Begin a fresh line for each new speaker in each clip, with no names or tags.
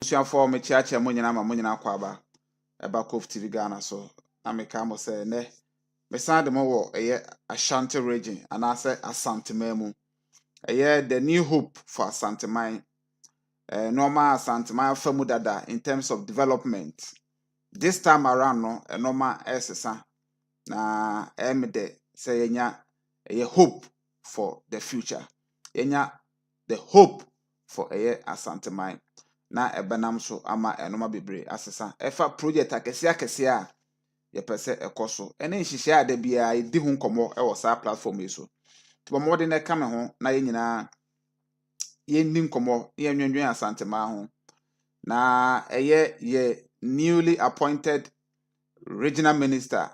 for me chacha munyina ma munyina kwaba eba COVTVGHANA so na me ka mo say ne me sande mo wo Ashanti region and I say Asante memu the new hope for Asante mine normal Asante mine famu dada in terms of development this time around no normal esesa na emde say yenya hope for the future yenya the hope for Asante mine na ebenam so ama enoma bebre asesa efa project akese a ye pese ekoso ene nhihye ade bia edi hu nkomo e wo sa platform eso ti bo mode na ka me ho na ye nyina ye ndi nkomo ye nwenwen Asante ma ho na ye newly appointed regional minister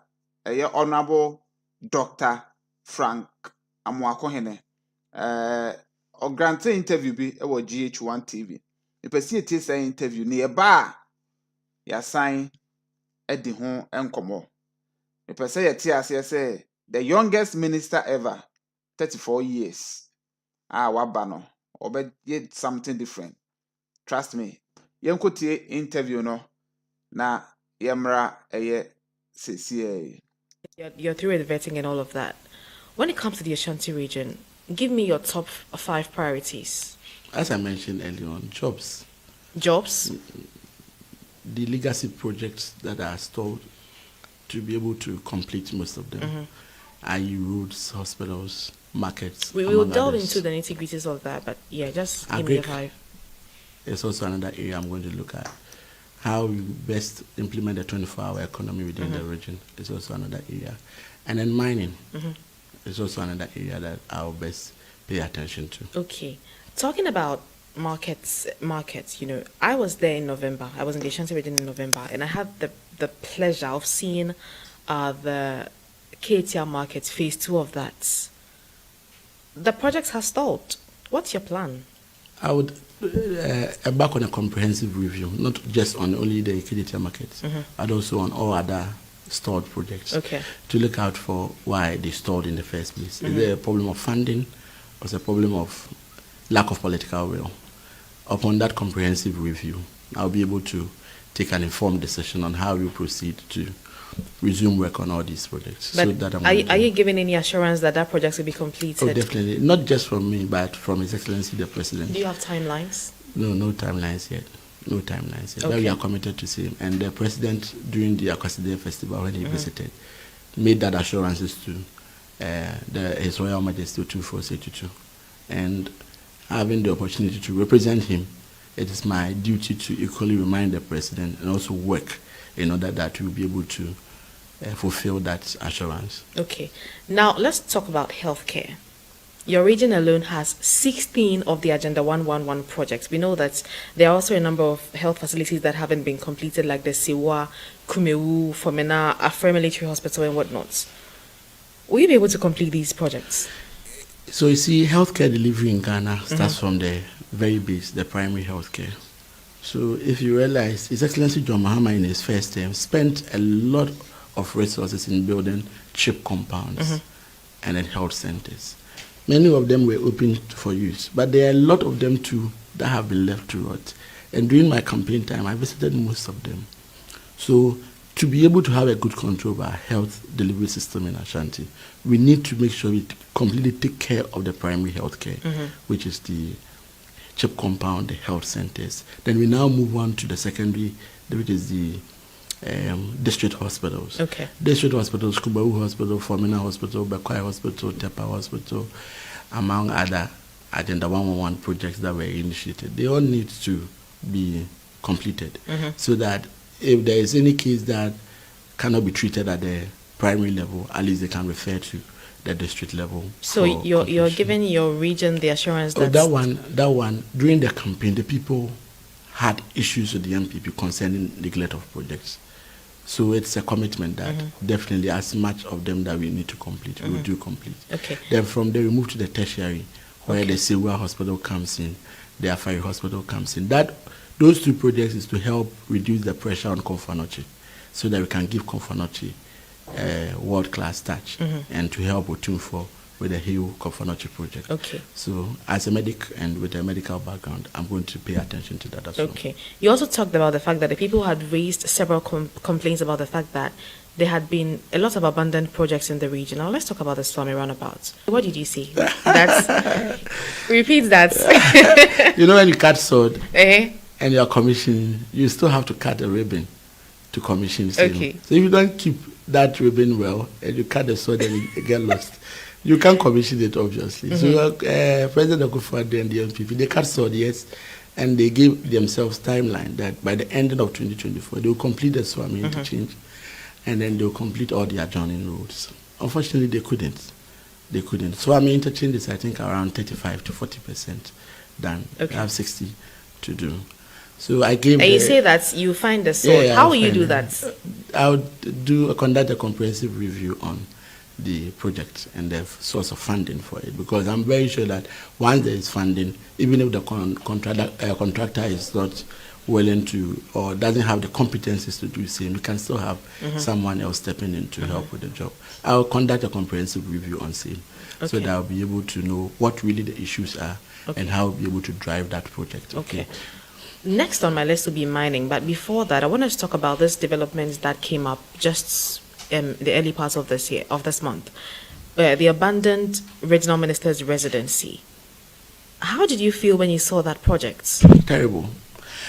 honorable Dr. Frank Amoakohene o grant interview bi e wo GH1 TV ipesi eti say interview ni eba ya sign edi ho enkomo ipesi yeti ase say the youngest minister ever 34 years waba no obe did something different trust me yenkotie interview no na yemra CCA.
You're through with the vetting and all of that. When it comes to the Ashanti region, give me your top 5 priorities.
As I mentioned earlier on, jobs.
Jobs?
The legacy projects that are stalled, to be able to complete most of them, i.e. roads, hospitals, markets.
We will delve into the nitty-gritties of that, but yeah, just give me the 5.
It's also another area I'm going to look at. How we best implement the 24-hour economy within the region is also another area. And then mining is also another area that I'll best pay attention to.
Okay. Talking about markets, you know, I was there in November. I was in the Ashanti region in November, and I had the pleasure of seeing the KTL market, phase 2 of that. The project has stalled. What's your plan?
I would embark on a comprehensive review, not just on only the KTL markets, but also on all other stalled projects, to look out for why they stalled in the first place. Is there a problem of funding, or is it a problem of lack of political will? Upon that comprehensive review, I'll be able to take an informed decision on how we proceed to resume work on all these projects.
But
so that
are you giving any assurance that that project will be completed?
Oh, definitely. Not just from me, but from His Excellency the President.
Do you have timelines?
No timelines yet. No timelines yet. But we are committed to see him. And the President, during the Akwasi Festival, when he visited, made that assurances to His Royal Majesty 2482. And having the opportunity to represent him, it is my duty to equally remind the President and also work in order that we will be able to fulfill that assurance. Okay.
Now, let's talk about healthcare. Your region alone has 16 of the Agenda 111 projects. We know that there are also a number of health facilities that haven't been completed, like the Siwa, Kumewu, Fomena, Afre Military Hospital, and whatnot. Will you be able to complete these projects?
So you see, healthcare delivery in Ghana starts from the very base, the primary healthcare. So if you realize, His Excellency John Mahama in his first term spent a lot of resources in building CHIP compounds and then health centers. Many of them were open for use, but there are a lot of them too that have been left to rot. And during my campaign time, I visited most of them. So to be able to have a good control of our health delivery system in Ashanti, we need to make sure we completely take care of the primary health care, which is the CHIP compound, the health centers. Then we now move on to the secondary, which is the district hospitals. District hospitals, Kubawu Hospital, Fomena Hospital, Bekwai Hospital, Tepa Hospital, among other Agenda 111 projects that were initiated. They all need to be completed so that if there is any case that cannot be treated at the primary level, at least they can refer to the district level.
So you're giving your region the assurance that
that one during the campaign, the people had issues with the MPP concerning neglect of projects. So it's a commitment that definitely as much of them that we need to complete, we will do complete. Then from there we move to the tertiary, where the Siwa Hospital comes in, the Afari Hospital comes in. Those two projects is to help reduce the pressure on Komfanochi, so that we can give Komfanochi world-class touch and to help Otumfor with the Hill Kofanochi project.
Okay.
So as a medic and with a medical background, I'm going to pay attention to that as well.
Okay. You also talked about the fact that the people had raised several complaints about the fact that there had been a lot of abandoned projects in the region. Now let's talk about the Suame roundabout. What did you say? Repeat that.
You know, when you cut sword
Eh?
and you're commissioning, you still have to cut a ribbon to commission.
Okay.
So if you don't keep that ribbon well and you cut the sword and it get lost, you can't commission it, obviously. So President Akufo-Addo and the MPP, they cut sword, yes, and they gave themselves timeline that by the end of 2024, they will complete the Suame Interchange, and then they will complete all the adjoining roads. Unfortunately, they couldn't. Suame Interchange is, I think, around 35 to 40% done.
Okay.
They have 60 to do. So I gave.
And you say that you find the sword. How will you do that?
I would conduct a comprehensive review on the project and the source of funding for it, because I'm very sure that once there is funding, even if the contractor is not willing to or doesn't have the competencies to do the same, we can still have someone else stepping in to help with the job. I'll conduct a comprehensive review on same, so that I'll be able to know what really the issues are and how I'll be able to drive that project.
Okay. Next on my list will be mining, but before that, I want to talk about this developments that came up just the early parts of this month, the abandoned regional minister's residency. How did you feel when you saw that project?
Terrible.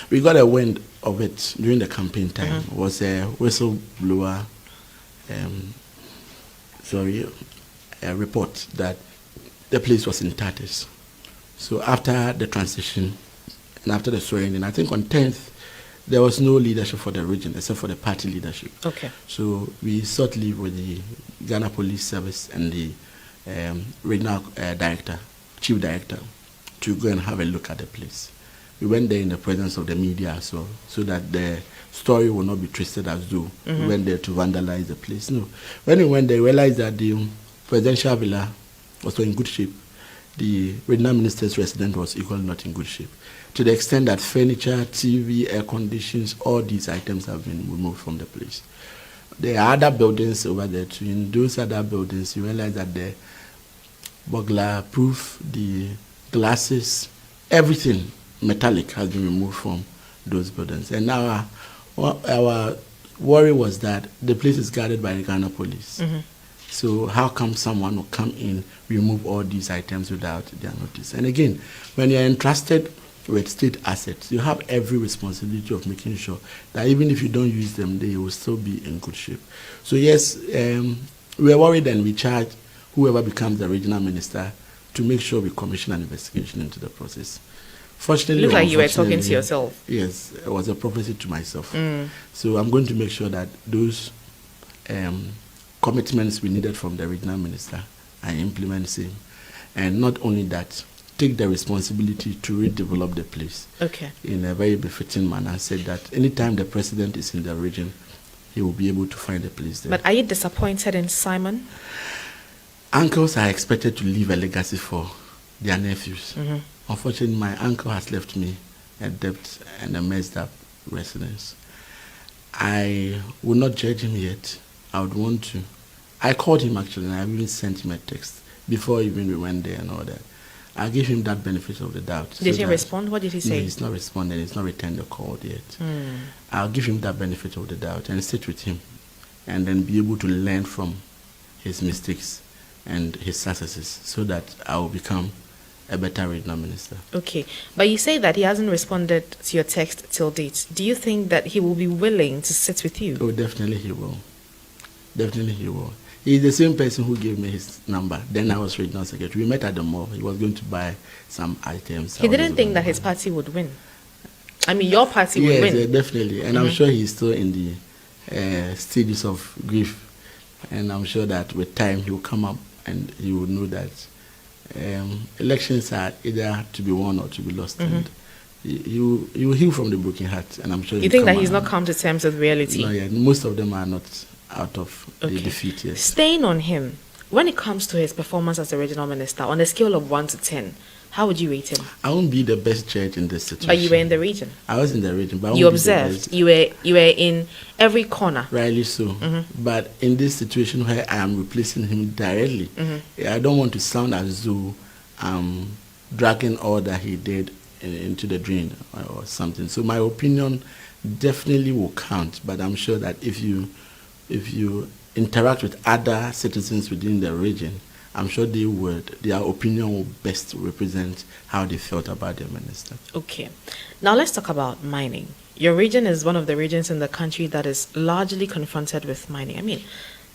We got a wind of it during the campaign time. It was a whistleblower, a report that the place was in tatters. So after the transition and after the swearing in, I think on 10th, there was no leadership for the region except for the party leadership. Okay. So we sought leave with the Ghana Police Service and the regional chief director, to go and have a look at the place. We went there in the presence of the media as well, so that the story will not be twisted as though we went there to vandalize the place. No. When we went there, we realized that the presidential villa was in good shape. The regional minister's residence was equally not in good shape, to the extent that furniture, TV, air conditions, all these items have been removed from the place. There are other buildings over there too. In those other buildings, you realize that the burglar proof, the glasses, everything metallic has been removed from those buildings. And now our worry was that the place is guarded by the Ghana police. So how come someone will come in, remove all these items without their notice? And again, when you're entrusted with state assets, you have every responsibility of making sure that even if you don't use them, they will still be in good shape. So yes, we are worried, and we charge whoever becomes the regional minister to make sure we commission an investigation into the process. Fortunately,
look like you were talking to yourself.
Yes, it was a prophecy to myself. So I'm going to make sure that those commitments we needed from the regional minister, I implement same. And not only that, take the responsibility to redevelop the place in a very befitting manner. Said that anytime the president is in the region, he will be able to find a place there.
But are you disappointed in Simon?
Uncles are expected to leave a legacy for their nephews. Unfortunately, my uncle has left me a debt and a messed up residence. I will not judge him yet. I would want to. I called him actually, and I even sent him a text before even we went there and all that. I'll give him that benefit of the doubt.
Did he respond? What did he say?
No, he's not responding. He's not returned the call yet. I'll give him that benefit of the doubt and sit with him, and then be able to learn from his mistakes and his successes, so that I will become a better regional minister. Okay,
but you say that he hasn't responded to your text till date. Do you think that he will be willing to sit with you?
Oh, definitely he will. Definitely he will. He's the same person who gave me his number. Then I was regional secretary. We met at the mall. He was going to buy some items.
He didn't think that his party would win. I mean, your party would win.
Yes, definitely. And I'm sure he's still in the stages of grief. And I'm sure that with time he will come up and he will know that elections are either to be won or to be lost. And you will heal from the broken heart. And I'm sure
you think that he's not come to terms with reality?
No, yeah. Most of them are not out of the defeat. Yes.
Staying on him, when it comes to his performance as a regional minister, on a scale of 1 to 10, how would you rate him?
I won't be the best judge in this situation.
But you were in the region.
I was in the region, but I won't
You
be the
observed.
best.
You were in every corner.
Rightly so. But in this situation where I am replacing him directly, I don't want to sound as though I'm dragging all that he did into the drain or something. So my opinion definitely will count, but I'm sure that if you interact with other citizens within the region, I'm sure their opinion will best represent how they felt about their minister.
Okay. Now let's talk about mining. Your region is one of the regions in the country that is largely confronted with mining. I mean,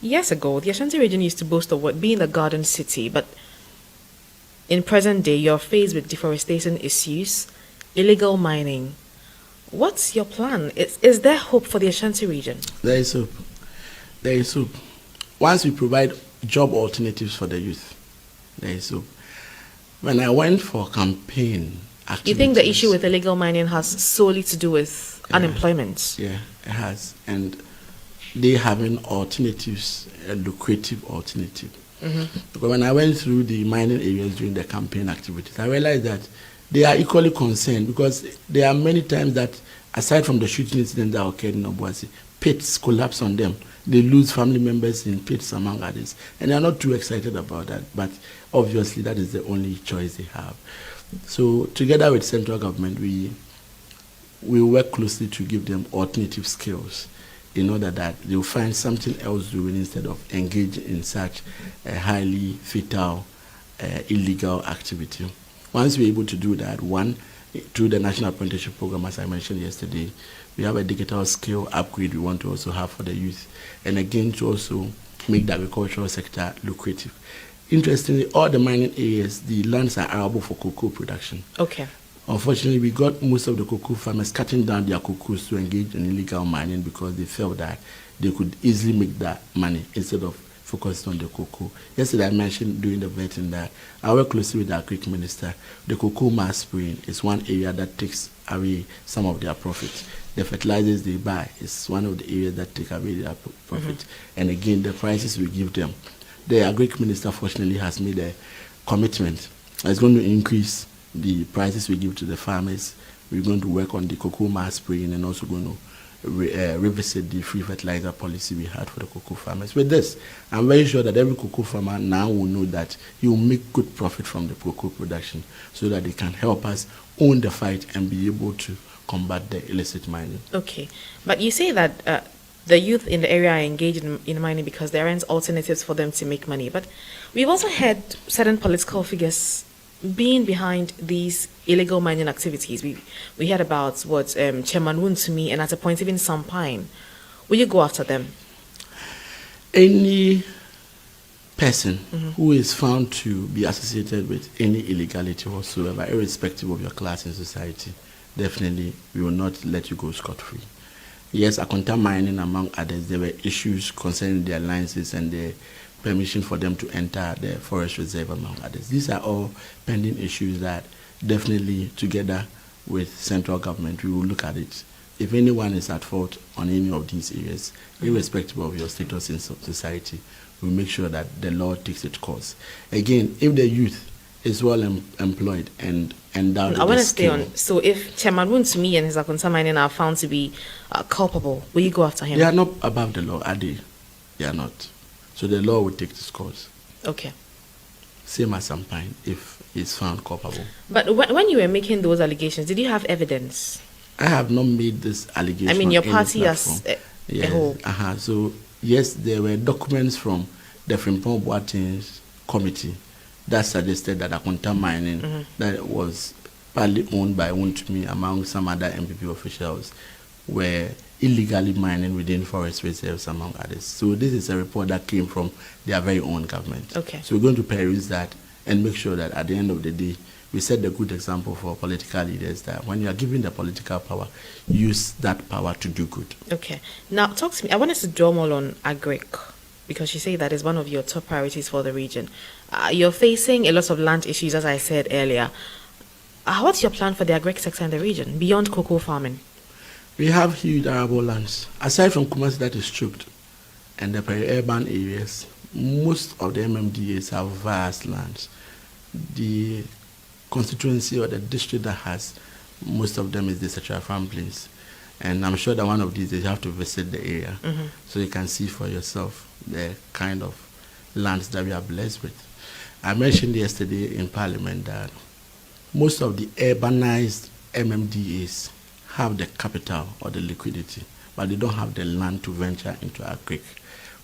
years ago, the Ashanti region used to boast of being the garden city, but in present day, you're faced with deforestation issues, illegal mining. What's your plan? Is there hope for the Ashanti region?
There is hope. There is hope. Once we provide job alternatives for the youth, there is hope. When I went for campaign activities...
You think the issue with illegal mining has solely to do with unemployment?
Yeah, it has. And they having alternatives, a lucrative alternative. Because when I went through the mining areas during the campaign activities, I realized that they are equally concerned because there are many times that, aside from the shooting incident that occurred in Obuasi, pits collapse on them. They lose family members in pits, among others. And they are not too excited about that. But obviously, that is the only choice they have. So together with central government, we work closely to give them alternative skills in order that they will find something else doing instead of engaging in such a highly fatal, illegal activity. Once we're able to do that, one, through the National Apprenticeship Program, as I mentioned yesterday, we have a digital skill upgrade we want to also have for the youth. And again, to also make the agricultural sector lucrative. Interestingly, all the mining areas, the lands are arable for cocoa production.
Okay.
Unfortunately, we got most of the cocoa farmers cutting down their cocoas to engage in illegal mining because they felt that they could easily make that money instead of focusing on the cocoa. Yesterday, I mentioned during the vetting that I work closely with the Agric Minister. The cocoa mass spraying is one area that takes away some of their profit. The fertilizers they buy is one of the areas that take away their profit. And again, the prices we give them. The Agric Minister, fortunately, has made a commitment. It's going to increase the prices we give to the farmers. We're going to work on the cocoa mass spraying and also going to revisit the free fertilizer policy we had for the cocoa farmers. With this, I'm very sure that every cocoa farmer now will know that he will make good profit from the cocoa production so that they can help us own the fight and be able to combat the illicit mining.
Okay. But you say that the youth in the area are engaged in mining because there aren't alternatives for them to make money. But we've also had certain political figures being behind these illegal mining activities. We heard about Chairman Wuntumi and at a point even Sampine. Will you go after them?
Any person who is found to be associated with any illegality whatsoever, irrespective of your class in society, definitely we will not let you go scot-free. Yes, Akonta mining, among others, there were issues concerning their licenses and the permission for them to enter the forest reserve, among others. These are all pending issues that definitely, together with central government, we will look at it. If anyone is at fault on any of these areas, irrespective of your status in society, we'll make sure that the law takes its course. Again, if the youth is well employed and endowed
I
with
want to
the
stay
skill,
on. So if Chairman Wuntumi and his Akonta mining are found to be culpable, will you go after him?
they are not above the law, are they? They are not. So the law will take its course.
Okay.
Same as Sampine, if he's found culpable.
But when you were making those allegations, did you have evidence?
I have not made this allegation.
I mean,
on
your
any
party
platform.
as a whole.
So, yes, there were documents from the Prempeh Boating's committee that suggested that Akonta mining that was partly owned by Wuntumi among some other MPP officials were illegally mining within forest reserves, among others. So this is a report that came from their very own government.
Okay.
So we're going to peruse that and make sure that at the end of the day, we set the good example for political leaders that when you are given the political power, use that power to do good.
Okay. Now, talk to me. I want us to draw more on agric because you say that is one of your top priorities for the region. You're facing a lot of land issues, as I said earlier. What's your plan for the agric sector in the region beyond cocoa farming?
We have huge arable lands. Aside from Kumasi that is choked and the peri-urban areas, most of the MMDAs have vast lands. The constituency or the district that has most of them is the Central Farm Plains. And I'm sure that one of these days you have to visit the area so you can see for yourself the kind of lands that we are blessed with. I mentioned yesterday in Parliament that most of the urbanized MMDAs have the capital or the liquidity, but they don't have the land to venture into agric.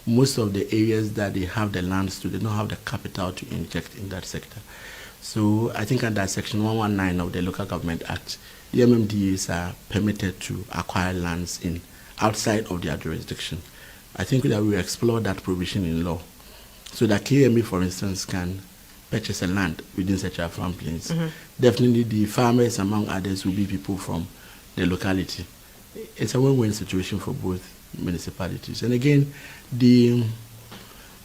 Most of the areas that they have the lands to, they don't have the capital to inject in that sector. So I think under Section 119 of the Local Government Act, the MMDAs are permitted to acquire lands in outside of their jurisdiction. I think that we explore that provision in law, so that KMA, for instance, can purchase a land within such a farm plains. Definitely the farmers, among others, will be people from the locality. It's a win-win situation for both municipalities. And again, the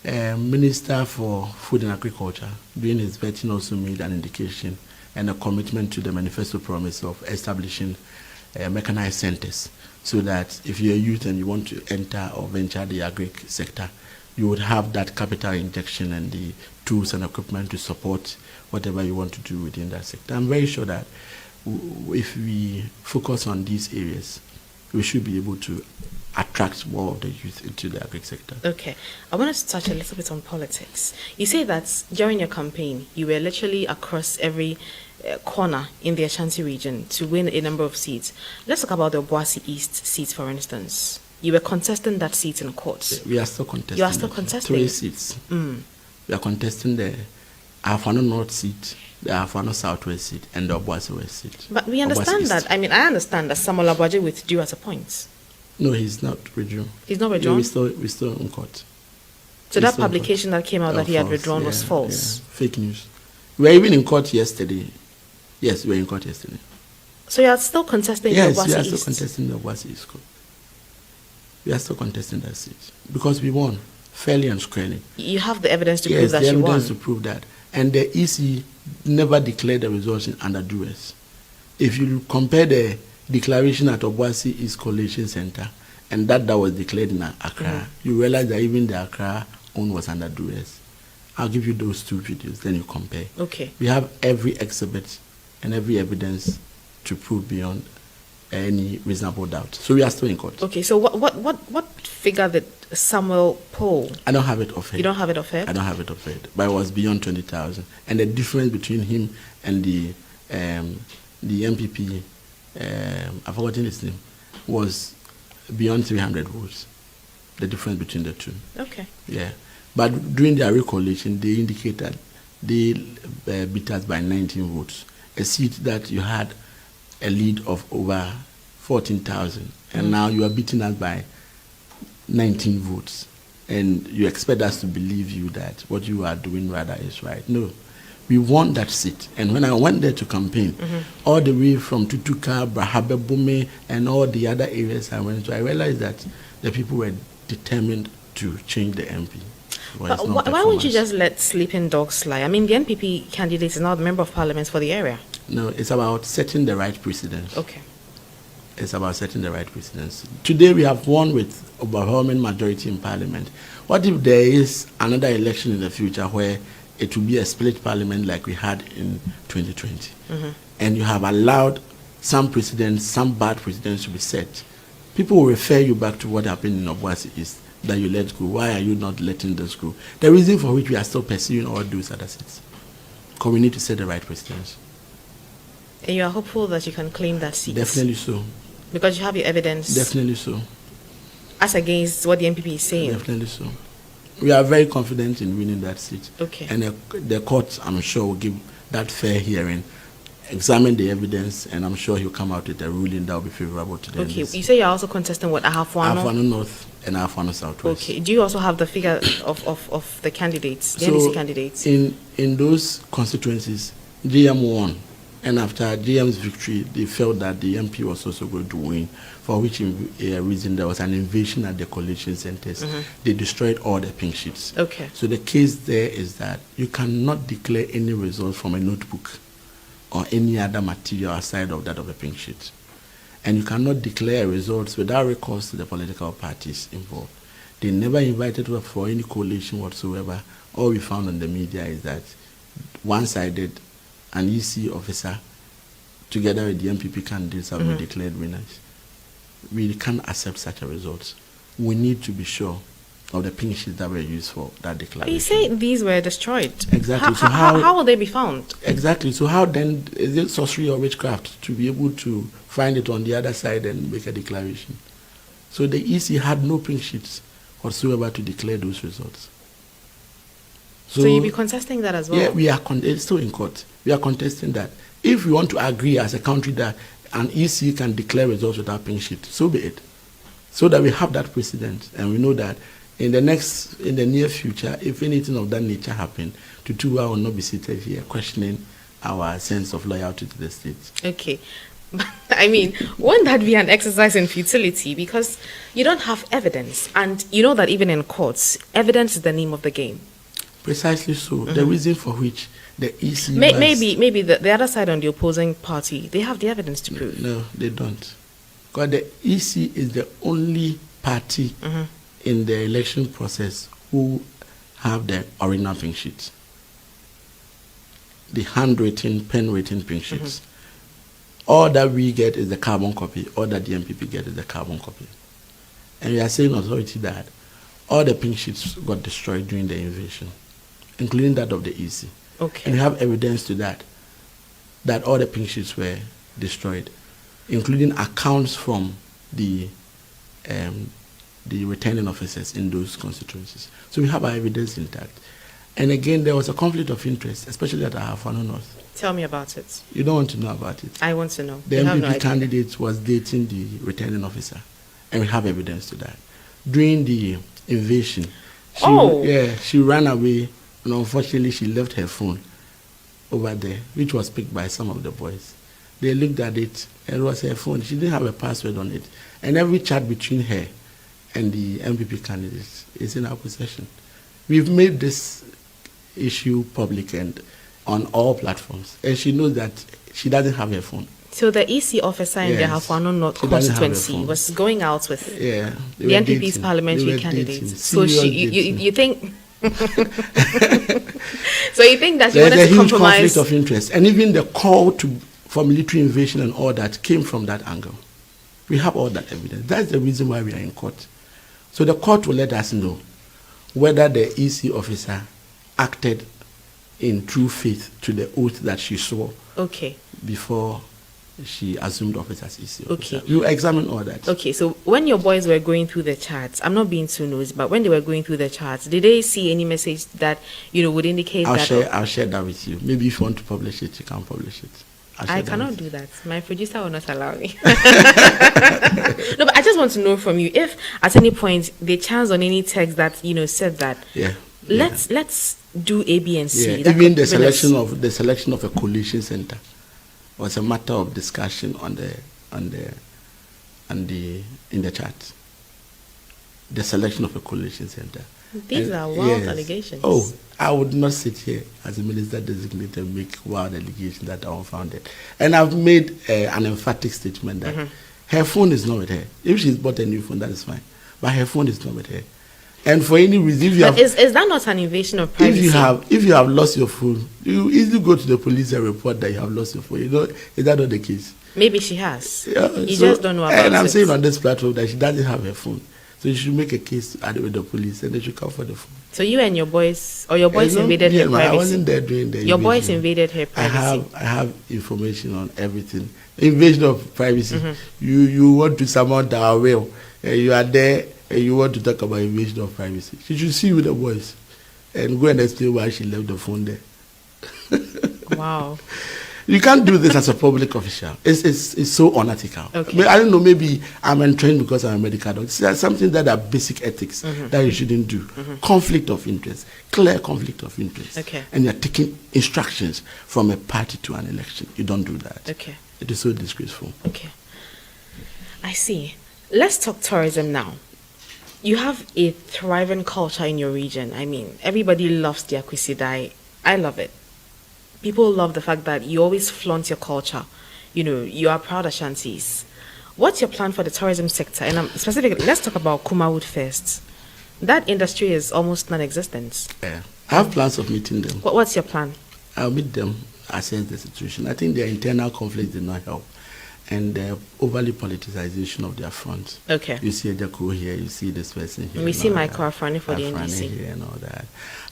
Minister for Food and Agriculture, during his vetting, also made an indication and a commitment to the manifesto promise of establishing mechanized centers, so that if you're a youth and you want to enter or venture the agric sector, you would have that capital injection and the tools and equipment to support whatever you want to do within that sector. I'm very sure that if we focus on these areas, we should be able to attract more of the youth into the agric sector.
Okay. I want to touch a little bit on politics. You say that during your campaign, you were literally across every corner in the Ashanti region to win a number of seats. Let's talk about the Obuasi East seats, for instance. You were contesting that seat in court.
We are still contesting.
You are still contesting?
3 seats. We are contesting the Afano North seat, the Afano Southwest seat, and the Obuasi West seat.
But we understand that. I mean, I understand that Samuel Abaje withdrew at a point.
No, he's not withdrawn.
He's not withdrawn?
Yeah, we're still in court.
So that publication that came out that he had
False,
withdrawn was false?
Yeah, fake news. We were even in court yesterday. Yes, we were in court yesterday.
So you are still contesting the Obuasi East?
Yes, we are still contesting the Obuasi East court. We are still contesting that seat because we won fairly and squarely. You
have the evidence to prove that you won? Yes, the evidence
to prove that. And the EC never declared the results under duress. If you compare the declaration at Obuasi East Collation Center and that was declared in Accra, you realize that even the Accra own was under duress. I'll give you those 2 videos, then you compare.
Okay.
We have every exhibit and every evidence to prove beyond any reasonable doubt. So we are still in court.
Okay, so what figure did Samuel poll?
I don't have it offhand.
You don't have it offhand?
I don't have it offhand, but it was beyond 20,000. And the difference between him and the MPP, I've forgotten his name, was beyond 300 votes. The difference between the two.
Okay.
Yeah. But during their recollation, they indicated they beat us by 19 votes. A seat that you had a lead of over 14,000, and now you are beating us by 19 votes, and you expect us to believe you that what you are doing rather is right. No, we won that seat. And when I went there to campaign, all the way from Tutuka, Brahabebume, and all the other areas I went to, I realized that the people were determined to change the MP.
But why wouldn't you just let sleeping dogs lie? I mean, the NPP candidate is now the member of parliament for the area.
No, it's about setting the right precedence.
Okay.
It's about setting the right precedence. Today we have won with overwhelming majority in parliament. What if there is another election in the future where it will be a split parliament like we had in 2020? And you have allowed some precedents, some bad precedents to be set. People will refer you back to what happened in Obuasi East that you let go. Why are you not letting this go? The reason for which we are still pursuing all those other seats. Because we need to set the right precedents.
And you are hopeful that you can claim that seat?
Definitely so.
Because you have your evidence?
Definitely so.
As against what the NPP is saying?
Definitely so. We are very confident in winning that seat.
Okay.
And the court, I'm sure, will give that fair hearing, examine the evidence, and I'm sure he'll come out with a ruling that will be favorable to them.
Okay. You say you're also contesting what, Ahafano?
Ahafano North and Ahafano Southwest.
Okay. Do you also have the figure of the candidates, the NDC candidates?
In those constituencies, GM won. And after GM's victory, they felt that the MP was also going to win, for which reason there was an invasion at the collation centers. They destroyed all the pink sheets.
Okay.
So the case there is that you cannot declare any results from a notebook or any other material aside of that of the pink sheet. And you cannot declare results without recourse to the political parties involved. They never invited us for any coalition whatsoever. All we found on the media is that one-sided an EC officer, together with the MPP candidates, have been declared winners. We can't accept such a result. We need to be sure of the pink sheets that were used for that declaration.
You say these were destroyed.
Exactly.
How will they be found?
Exactly. So how then is it sorcery or witchcraft to be able to find it on the other side and make a declaration? So the EC had no pink sheets whatsoever to declare those results.
So you'll be contesting that as well?
Yeah, we are. It's still in court. We are contesting that. If we want to agree as a country that an EC can declare results without pink sheet, so be it. So that we have that precedent, and we know that in the near future, if anything of that nature happen, Tutuwa will not be seated here questioning our sense of loyalty to the state.
Okay. I mean, won't that be an exercise in futility? Because you don't have evidence. And you know that even in courts, evidence is the name of the game.
Precisely so. The reason for which the EC
maybe the other side on the opposing party, they have the evidence to prove.
No, they don't. Because the EC is the only party in the election process who have the original pink sheets. The handwritten, pen-written pink sheets. All that we get is the carbon copy. All that the MPP get is the carbon copy. And we are saying authority that all the pink sheets got destroyed during the invasion, including that of the EC.
Okay.
And we have evidence to that all the pink sheets were destroyed, including accounts from the returning officers in those constituencies. So we have our evidence intact. And again, there was a conflict of interest, especially at Ahafano North.
Tell me about it.
You don't want to know about it.
I want to know.
The MPP candidate was dating the returning officer, and we have evidence to that. During the invasion, she ran away, and unfortunately she left her phone over there, which was picked by some of the boys. They looked at it, and it was her phone. She didn't have a password on it. And every chat between her and the MPP candidate is in our possession. We've made this issue public and on all platforms, and she knows that she doesn't have her phone.
So the EC officer in the Ahafano North constituency was going out with the NPP's parliamentary candidates. So you think? So you think that she wanted to compromise? There's a huge
conflict of interest, and even the call for military invasion and all that came from that angle. We have all that evidence. That's the reason why we are in court. So the court will let us know whether the EC officer acted in true faith to the oath that she swore before she assumed office as EC officer. You examine all that.
Okay, so when your boys were going through the charts, I'm not being too nosy, but when they were going through the charts, did they see any message that would indicate that? I'll
share that with you. Maybe if you want to publish it, you can publish it.
I cannot do that. My producer will not allow me. No, but I just want to know from you if at any point they chance on any text that said that.
Yeah.
Let's do A, B, and C.
Yeah. Even the selection of a coalition center was a matter of discussion in the chat. The selection of a coalition center.
These are wild allegations.
Oh, I would not sit here as a minister designated and make wild allegations that are unfounded. And I've made an emphatic statement that her phone is not with her. If she's bought a new phone, that is fine. But her phone is not with her. And for any reason,
is that not an invasion of privacy?
If you have lost your phone, you easily go to the police and report that you have lost your phone. Is that not the case?
Maybe she has.
Yeah,
you just don't know about it.
And I'm saying on this platform that she doesn't have her phone. So you should make a case with the police and they should come for the phone.
So you and your boys, or your boys invaded her privacy?
I wasn't there during the invasion.
Your boys invaded her privacy?
I have information on everything. Invasion of privacy. You want to summon the will. You are there and you want to talk about invasion of privacy. She should see you with the boys and go and explain why she left the phone there.
Wow.
You can't do this as a public official. It's so unethical.
Okay.
I don't know, maybe I'm entrained because I'm a medical doctor. There's something that are basic ethics that you shouldn't do. Conflict of interest, clear conflict of interest.
Okay.
And you're taking instructions from a party to an election. You don't do that.
Okay.
It is so disgraceful.
Okay. I see. Let's talk tourism now. You have a thriving culture in your region. I mean, everybody loves the Akwisidai. I love it. People love the fact that you always flaunt your culture. You are proud Ashantis. What's your plan for the tourism sector? And specifically, let's talk about Kumawood first. That industry is almost non-existent.
Yeah. I have plans of meeting them.
What's your plan?
I'll meet them. assess the situation. I think their internal conflict did not help. And the overly politicization of their front.
Okay.
You see Ejako here, you see this person here.
We see Michael Afrani for the NDC.
Here and all that.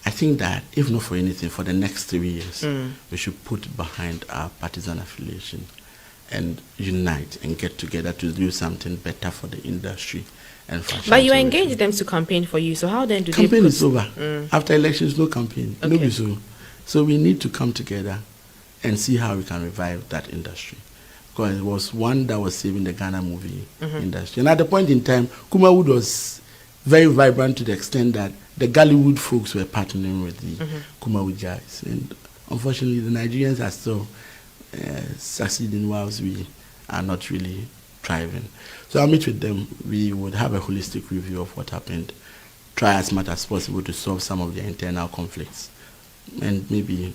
I think that, if not for anything, for the next 3 years, we should put behind our partisan affiliation and unite and get together to do something better for the industry. And for
but you engage them to campaign for you, so how then do
campaign
they
is over. After elections, no campaign.
Okay.
No, so we need to come together and see how we can revive that industry. Because it was one that was saving the Ghana movie industry. And at the point in time, Kumawood was very vibrant to the extent that the Gollywood folks were partnering with the Kumawood guys. And unfortunately, the Nigerians are still succeeding whilst we are not really thriving. So I'll meet with them. We would have a holistic review of what happened, try as much as possible to solve some of the internal conflicts. And maybe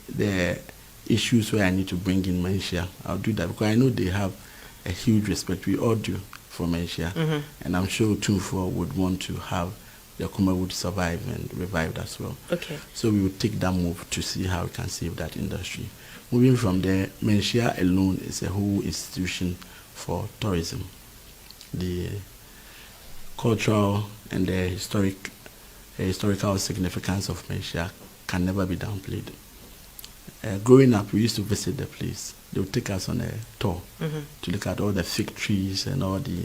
the issues where I need to bring in Malaysia, I'll do that because I know they have a huge respect. We all do for Malaysia. And I'm sure Tunfor would want to have the Kuma would survive and revive as well.
Okay.
So we would take that move to see how we can save that industry. Moving from there, Malaysia alone is a whole institution for tourism. The cultural and the historical significance of Malaysia can never be downplayed. Growing up, we used to visit the place. They would take us on a tour to look at all the fig trees and all the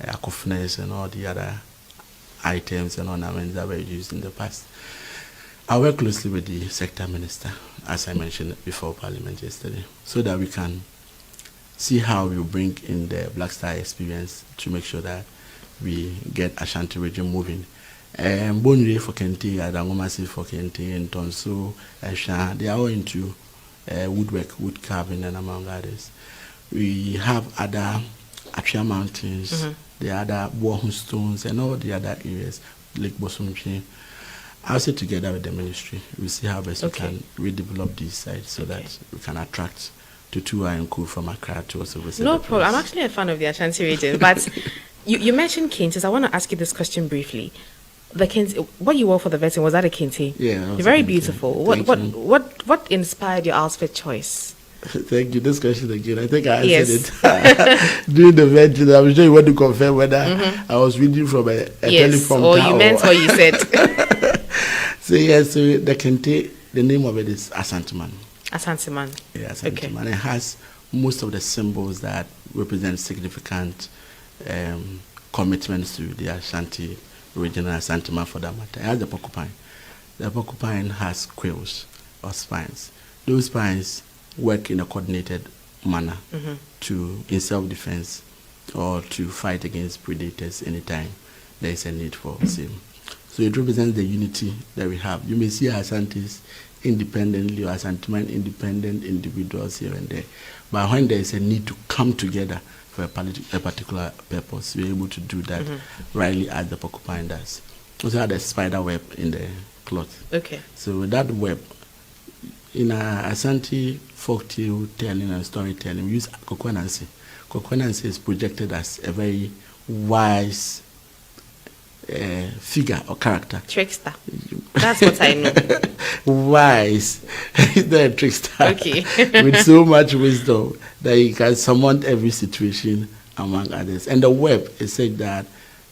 akofnes and all the other items and ornaments that were used in the past. I work closely with the sector minister, as I mentioned before Parliament yesterday, so that we can see how we bring in the Black Star experience to make sure that we get Ashanti region moving. Bonre for Kente, Kumasi for Kente, and Tonso, Asha, they are all into woodwork, wood carving, and among others. We have other Atria Mountains, the other Bohun Stones, and all the other areas, Lake Bosumchi. I'll sit together with the ministry. We'll see how best we can redevelop these sites so that we can attract Tutua and Ku from Accra to also visit.
No problem. I'm actually a fan of the Ashanti region, but you mentioned Kente. I want to ask you this question briefly. The Kente, what you wore for the vetting, was that a Kente?
Yeah.
You're very beautiful. What inspired your outfit choice?
Thank you. This question again, I think I answered it during the vetting. I'm sure you want to confirm whether I was reading from a teleprompter.
Or you meant what you said.
So yes, so the Kente, the name of it is Asanteman.
Asanteman.
Yeah, Asanteman. It has most of the symbols that represent significant commitments to the Ashanti region and Asanteman for that matter. It has the porcupine. The porcupine has quills or spines. Those spines work in a coordinated manner in self-defense or to fight against predators anytime there is a need for same. So it represents the unity that we have. You may see Asantis independently or Asanteman independent individuals here and there. But when there is a need to come together for a particular purpose, we're able to do that rightly as the porcupine does. Also had a spider web in the cloth.
Okay.
So with that web, in our Ashanti folktale telling and storytelling, we use Kokwanansi. Kokwanansi is projected as a very wise figure or character.
Trickster. That's what I know.
Wise. He's not a trickster.
Okay.
With so much wisdom that he can summon every situation among others. And the web is said that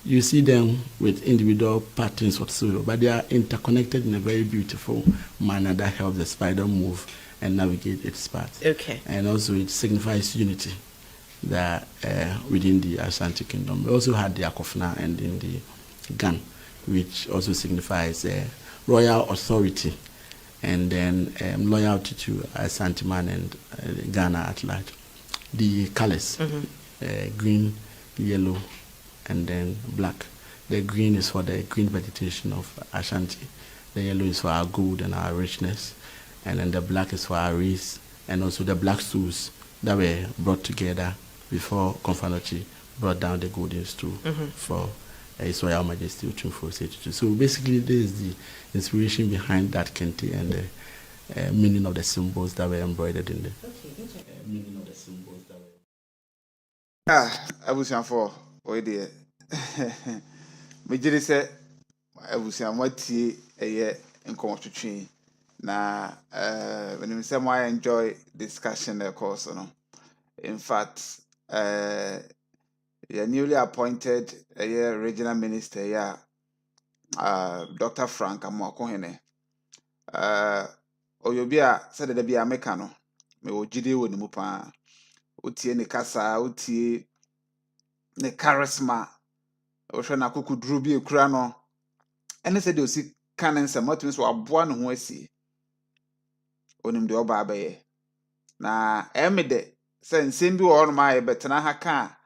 you see them with individual patterns whatsoever, but they are interconnected in a very beautiful manner that helps the spider move and navigate its path.
Okay.
And also it signifies unity that within the Ashanti kingdom. We also had the akofna and in the gun, which also signifies royal authority and then loyalty to Asanteman and Ghana at large. The colors, green, yellow, and then black. The green is for the green vegetation of Ashanti. The yellow is for our gold and our richness. And then the black is for our race. And also the black stools that were brought together before Konfanochi brought down the golden stool for His Royal Majesty Otumfuo Setutu. So basically this is the inspiration behind that Kente and the meaning of the symbols that were embroidered in there. Meaning of the symbols that were...
I was for dear. Major said, I was what tea a year and come to train. na when you say I enjoy discussion the course no. In fact, your newly appointed regional minister, Dr. Frank Amokohene. Oyobia said that be a mekano. Me wo jide wo ni mu pa. Utie ne kasa, utie ne charisma. Ohwe na kokuduru bi ekura no. Ene said de osi kan nsem atumi so aboa ne ho asi. Onim de oba abaye. Na emede say nsem bi wo no ma ye betena ha ka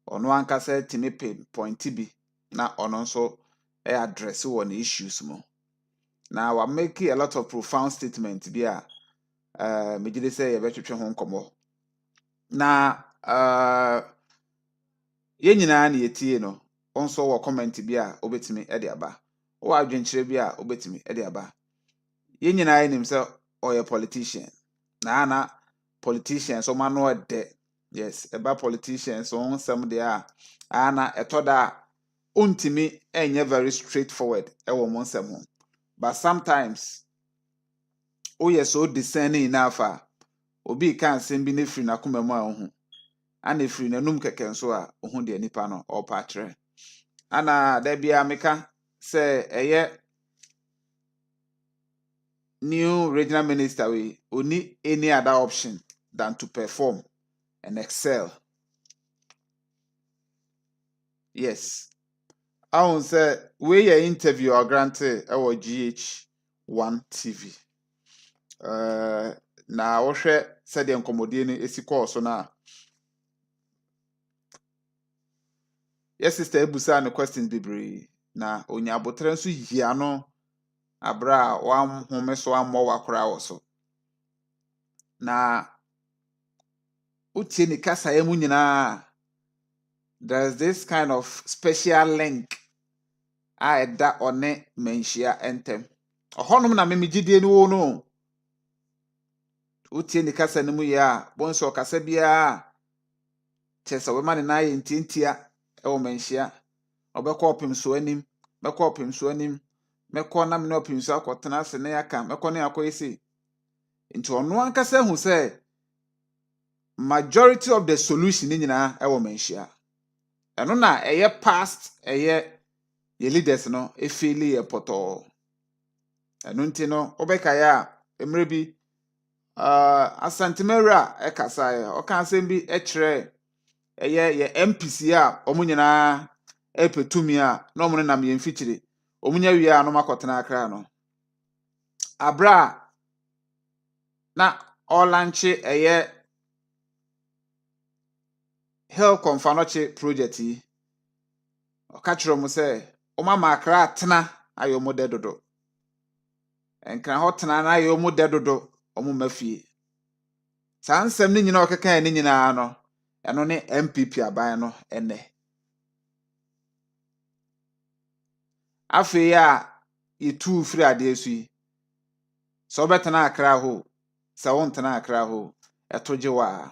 ono ankasa timi point bi na ono nso address one issues mo. Now we're making a lot of profound statements bi a me gide say ye betwetwe ho nkomo. Na ye nyina na yetie no onso wo comment bi a obetimi e de aba. Wo adwenkyere bi a obetimi e de aba. Ye nyina enim say oye politician. Na politicians so mano de. Yes, eba politicians so nsem de a ana etoda untimi enye very straightforward e wo monsem ho. But sometimes yes, so discerning enough obi kan sem bi ne free na kuma mu a ohu ana free na num keke nso a ohu de nipa no o patre ana da bia meka say eye new regional minister we only any other option than to perform and excel. Yes, I won't say we your interview or granted our GH1 TV. Na wohwe said the nkomodie ni esi course na. Yes, sister ebusa no questions bebree na onya abotre nso hia no abra wa home so ammo wakora wo so. Na utie ni kasa emu nyina there's this kind of special link a eda one menhia entem. Ohonum na memigidie ni wo no. Utie ni kasa ni mu ya bonso kasa bia chesa we mane na ye ntintia e wo menhia obekọ opim so anim mekọ opim so anim mekọ na me no opim so akotena se ne yaka mekọ ne akoyesi nti ono ankasa hu say majority of the solution ni nyina e wo menhia eno na eye past eye ye leaders no e faili ye poto eno nti no obeka ya emre bi Asante mera e kasa ya o kan sem bi e kire ye MPC a omu nyina epetumi a na omu nam ye mfikyire omu nya wi a no makotena akra no abra na olanche eye health confanoche project yi o ka kire mu say o mama akra atena ayo mu dedodo enkra hotena na ayo mu dedodo omu mafie sansem ni nyina okeka ni nyina no eno ne MPP aban no ene afi ya yitu firi ade asu yi so betena akra ho sa wontena akra ho etoje wa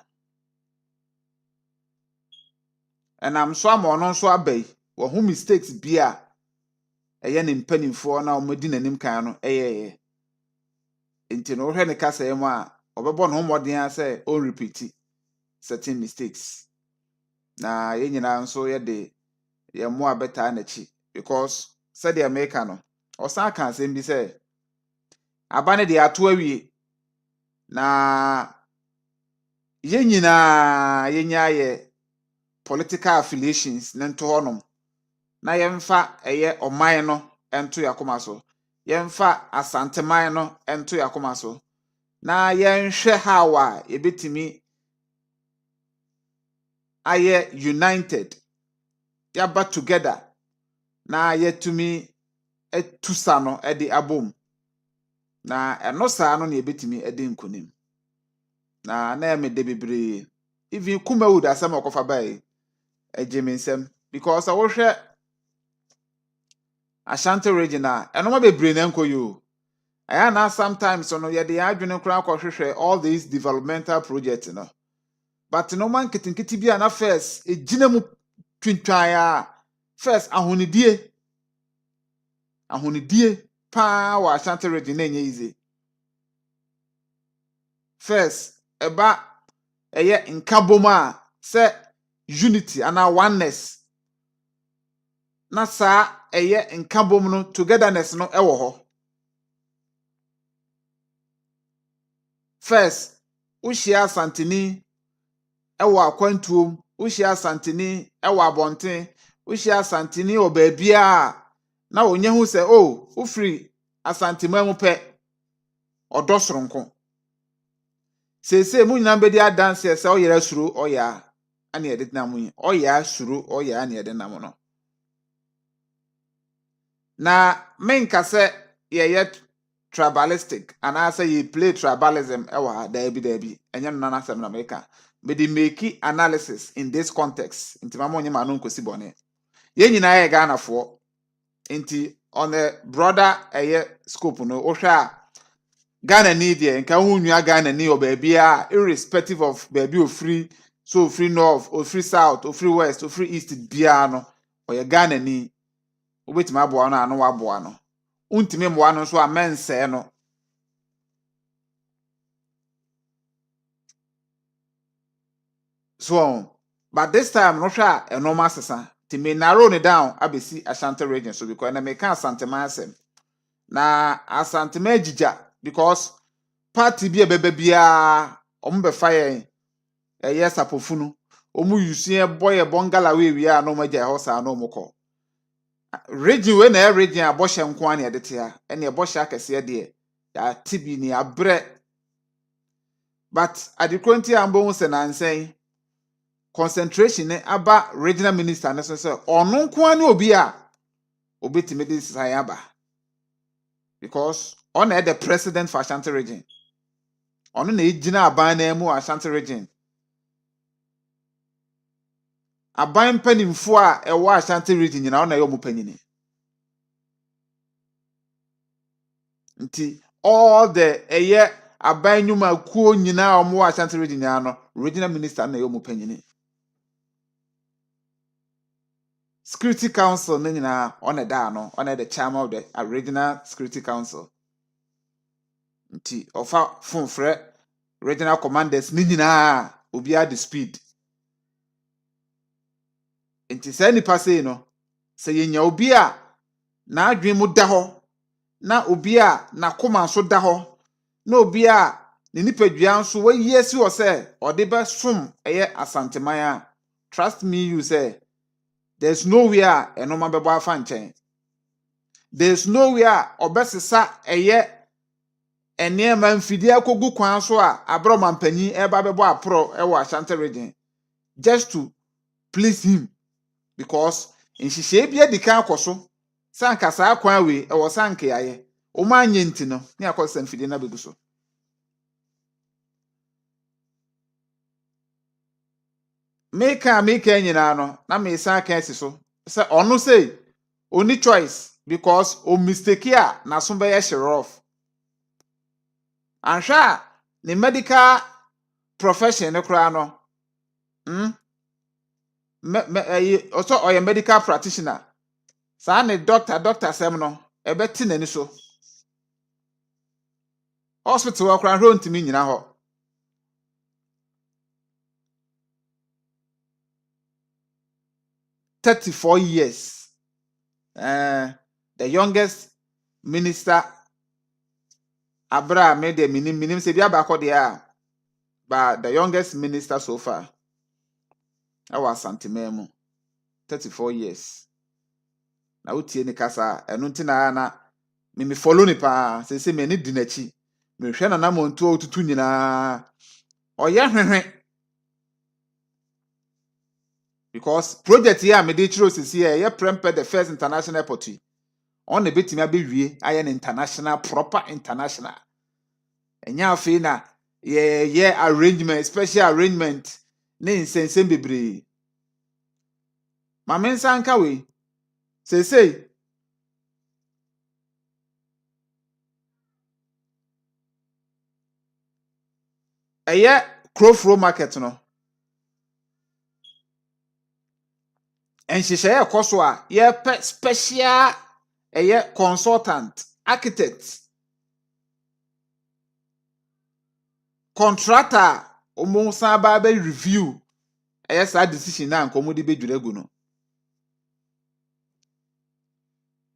enam so amono so abai wo hu mistakes bia eye ne mpanimfo na omodi nanim kan no eye enti no hwe ne kasa yem a obebo no moden a say on repeat certain mistakes na ye nyina nso ye de ye mo abeta na chi because said the American or san kan sem bi say abane de ato awie na ye nyina ye nya political affiliations na nto honom na ye mfa eye oman no ento yakoma so ye mfa asanteman no ento yakoma so na ye nhwe hawa ye betimi aye united ya back together na yetumi etusa no edi abom na eno saa no na ebetimi edi nkonim na eme de bebre even Kumawood asem okofa bai ejemensem because awohwe Ashanti regional eno ma bebre na nkoyo aya na sometimes no ye de adwene kura akohwehwe all these developmental projects no but no man kitinkiti bia na first ejina mu twintwan ya first ahonidie pa wa Ashanti region na enye easy first eba eye nkaboma se unity and oneness na sa eye nkabom no togetherness no ewo ho. First ushia santini ewo akwantuom, ushia santini ewo abonten, ushia santini obabia na onye hu se o ufiri asantimamu pe odosronko. Sese mu nyina bedi adanse se oyera suru oya ani edit na mu oya suru oya ani edit na mu no. Na menka se ye tribalistic and I say you play tribalism ewa dabi enye no na asem na meka me dey make analysis in this context inti mama onye ma no nkosi bone ye nyina ye Ghana fo inti on the broader scope no ohwa Ghana need ye nka hu nua Ghana ni obabia irrespective of baby ofree so free north or free south or free west or free east bia no oye Ghana ni obetima aboa no anu aboa no untimi mboa no so amense no. So but this time no sha a normal sesa ti me narrow it down abesi Ashanti region so because na me can Asante asem na Asante agija because party bi ebebe bia ombe fire yes apofunu omu yusie boy bongala we a no maja house a no moko region we na region aboshe nko an yede tia ene aboshe akese de ya tibi ni abre but adikronti ambo se na nsen concentration aba regional minister na so onu nko an obi a obetime de sayaba because on the president for Ashanti region onu na ejina aban na mu Ashanti region aban panimfo a ewo Ashanti region nyina ona yo mu panyini nti all the aban nyuma kuo nyina omo Ashanti region ano regional minister na yo mu panyini security council na nyina ona da no ona the chairman of the regional security council nti ofa funfre regional commanders ni nyina obi a the speed nti say nipa say no say yenya obi a na adwen mu da ho na obi a na koma so da ho na obi a ne nipadua nso wayi asi wo say ode be som asanteman a trust me you say there's nowhere enoma bebo afa nchen there's nowhere obesesa enema mfidi akogu kwan so a abro mampanyi eba bebo apro ewo Ashanti region just to please him because in shishe bia dika akoso sanka sa akwan we ewo sanka yaye o manye nti no ni akoso mfidi na beguso meka nyina no na me san kan so say onu say only choice because o mistake a na so be ye off ansha the medical profession ne kra no also or a medical practitioner sa ne doctor sem no ebeti nani so hospital wa kra ho ntimi nyina ho 34 years the youngest minister Abra made the minim se bia ba ko de a but the youngest minister so far our santimemu 34 years na utie ni kasa enu ntina na me follow ni pa se me ni dinachi me hwe na monto otutu nyina oye hwehwe because project here me dey chiro sisi here Prempeh the first international airport on the betimi abewie aye international proper international enya afi na ye arrangement special arrangement ne insensem bebre ma mensa nka we say aye crowflow market no en hihye ekoso a ye special consultant architect contractor omo san ba be review sa decision na nkomo de bedwiragu no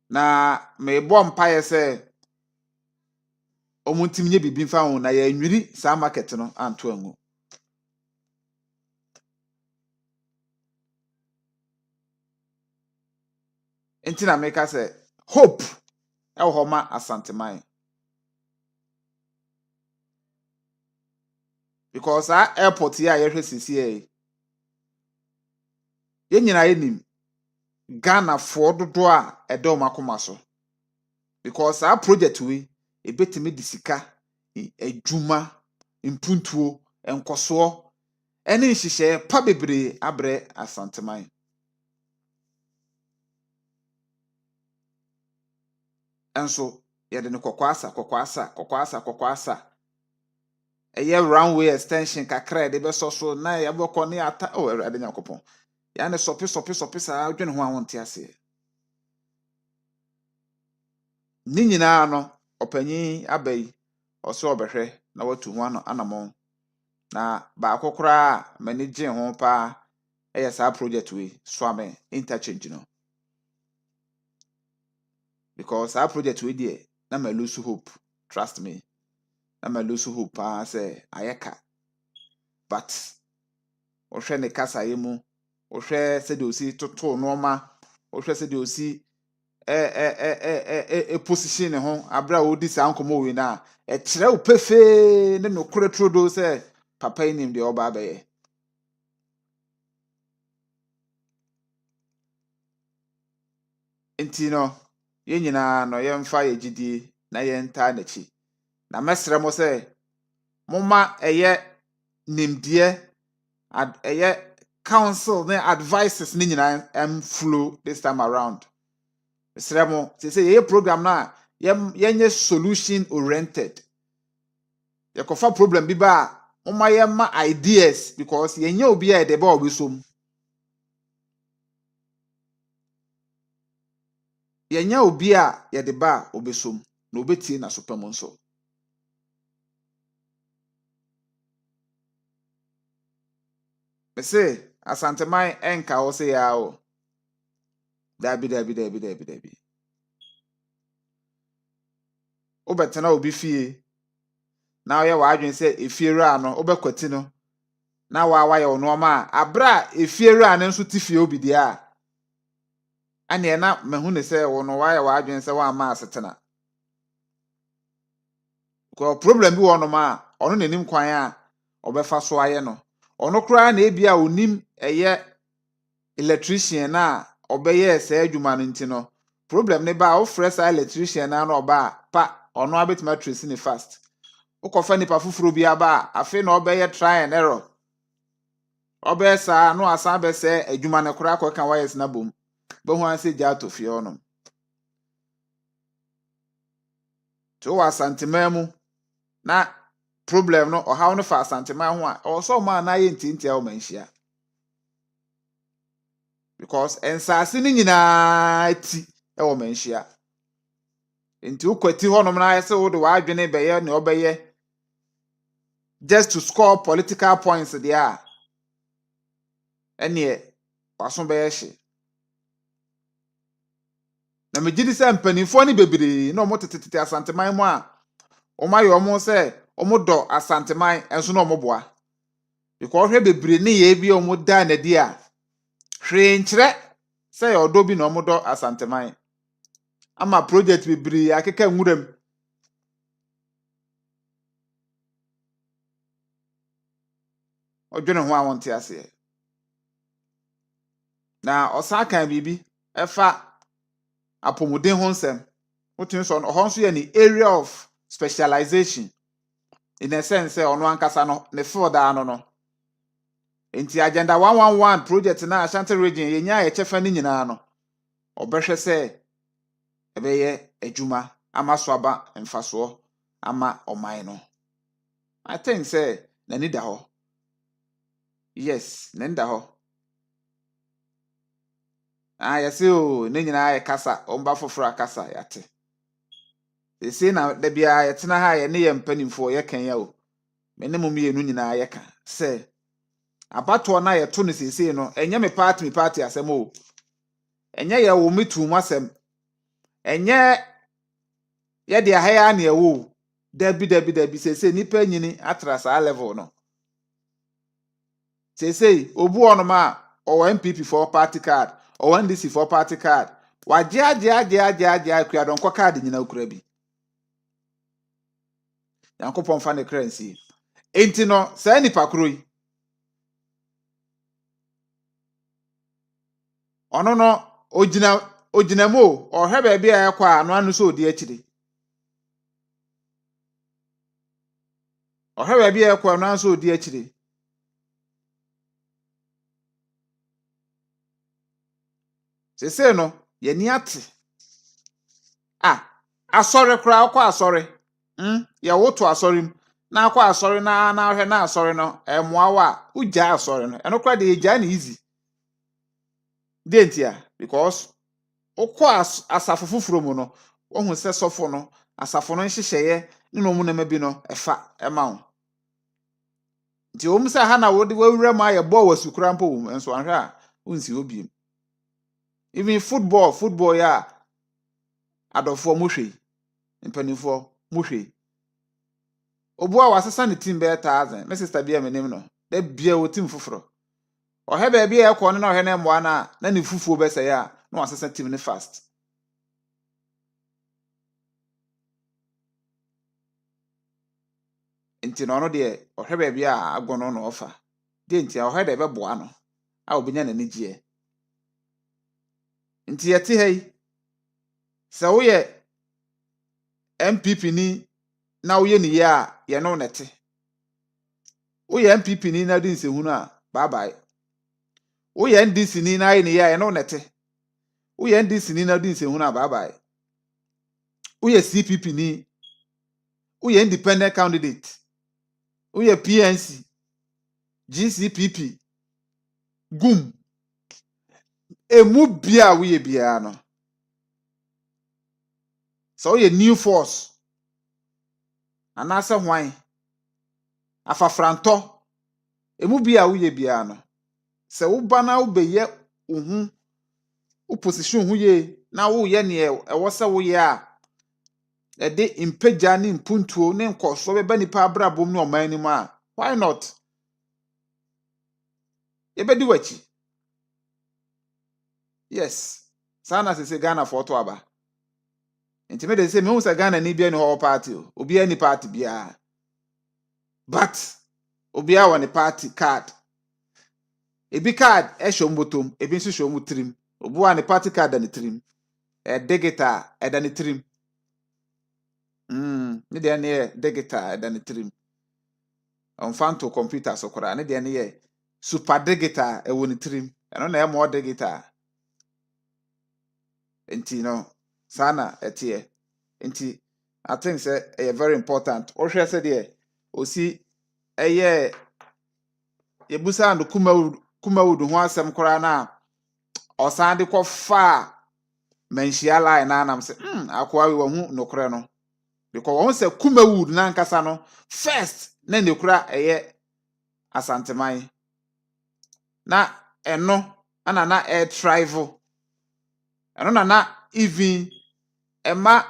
na me bo mpaye se omo ntimnye bibi mfa ho na ya nwiri sa market no anto angu entina make say hope e wo ma asanteman because our airport here yehwe sisi ye nyina yenim Ghana for dodo a edo makoma so because our project we ebetimi disika ejuma impuntuo enkoso ene nhihye pa bebre abre asanteman enso ye de ne kokwasa eye runway extension kakra de be so na ye boko ne ata o ade nyakopon ya ne sopi sa adwene ho awonte ase ni nyina no opanyin abai oso obehwe na watu ho ano anamon na ba akokora mani gye ho pa eye sa project we Suame Interchange no because our project we there na ma lose hope, trust me. Na ma lose hope say ayeka but ohwe ne kasa yemu ohwe se de osi toto normal ohwe se de osi position ho abra odi sa nkomo we na e kire wo pefe ne no kore trodo se papa inim de oba abaye enti no ye nyina no ye mfa ye gidie na ye nta na chi na mesre mo se moma eye nimdie eye council ne advices ni nyina flow this time around mesre mo say ye program na ye solution oriented ye kofa problem bi ba moma ye ma ideas because ye nya obi a de ba obesom ye nya obi a ye de ba obesom na obetie na sopam nso say asanteman enka o say ya o dabi o betena obi fie na ye wa adwen say efiera no obekwati no na wa ye ono ma abra efiera no nso tifie obi dia ane na mehu ne say wo no wa ye wa adwen say wa ma asetena ko problem bi wo no ma ono nanim kwan a obefa so aye no ono kura na ebia onim eye electrician na obeye se adwuma no ntino problem ne ba o fresh electrician na oba pa ono abetima trace ni fast ukofa nipa fufuro bi aba afi na obeye try and error obeye sa no asa be se adwuma ne kura ko kan wires na bom be hu anse ja to fie onom to wa santimamu na problem no o hawo no fa santimamu ho a o so ma na ye ntintia o manhia because ensase ni nyina ti e wo manhia enti ukwati honom na yese wo de wa adwene beye ne obeye just to score political points there ene waso beye hye na megidi se mpanifo ni bebere na omo tetetete asanteman mu a omaye omo se omo do asanteman enso na omo boa because hwe bebere ne ye bi omo da na di a hwe nkyere se odo bi na omo do asanteman ama project bebere akeka nwuram odwene ho awonte ase na osaka bibi efa apomuden ho nsem wotin so no ho nso ye ni area of specialization in a sense ono ankasa no ne field ano no enti agenda 111 project na Ashanti region yenya ye chefa ni nyina no obehwe se ebeye adwuma ama so aba mfaso ama oman no I think say na need ho yes na need ho yesi o ne nyina ye kasa omba foforo kasa yate ese na da bia ye tena ha ye ne ye mpanimfo ye kan ya o me ne mo mienu nyina yɛka sɛ abato na yɛto no sesei no enye me party asɛm o enye yɛ wo metu mu asɛm enye yɛ de ahaya na ɛwo dabi sesei nipa nyini atra saa level no sesei obu onoma o MPP for party card o NDC for party card wagye akua donkɔ card nyina okura bi yankopɔn fa ne currency enti no saa nipa koro yi ono no ogina mo o hwɛ bia a yakɔ a no anu so odi akiri o hwɛ bia yakɔ no anu so odi akiri sese no ye ni ate asɔre kra akɔ asɔre ye woto asɔre m na akɔ asɔre na hwɛ na asɔre no emoawa ugya asɔre no eno kra de egya na easy dentia because okɔ asafo fufuro mu no ohun sɛ sɔfo no asafo no nhyehyɛye ne no mu na mabi no ɛfa ɛma wo nti o mu sɛ ha na wo de wawura ma ye bɔ wasukura mpo wo enso anhwɛ a unsi obiem even football ya adofo mo hwɛ mpanifo mo hwɛ obu a wasesa ne team be 1000 me sister bia menim no da bia wo team fufuro o he ba bia ekɔ no na o he na mmoa na ne fufuo be sɛ ya na wasesa team ne fast enti no de o he ba bia agono no ofa de enti o he de be boa no a obinya na nigie enti yɛte hei sɛ woyɛ MPP ni na woyɛ ni ya yɛ no nete woyɛ MPP ni na di nsehunu a bye bye woyɛ NDC ni na yɛ ni ya yɛ no nete woyɛ NDC ni na di nsehunu a bye bye woyɛ CPP ni woyɛ independent candidate woyɛ PNC GCPP gum emu bia woyɛ bia no so woyɛ new force anase hwan afafranto emu bia woyɛ bia no se wo ba na wo beye wo position hu ye na wo ye ne ɛwɔ sɛ wo ye a ɛde impagya ne impuntuo ne nkɔso bɛba nipa abrabom ne ɔman ni mu a why not ebedi wachi yes sana se Ghana for to aba enti me de se me hu se Ghana ni bia ni ho party obi ani party bia but obi a won party card ebi card e hwom botom ebi nso hwom trim obu a ne party card and trim digital and trim ne de ne digital and trim on fanto computer so kora ne de ne super digital e woni trim eno na e mo digital enti no sana etie enti I think say e very important o hwe say de osi eye yebusa and kumawudu ho asem kora na osan de kofa manhia line na nam say akwa we hu nokore no because won say kumawud na nkasa no first na ne kura eye asanteman na eno ana na air travel eno na even ema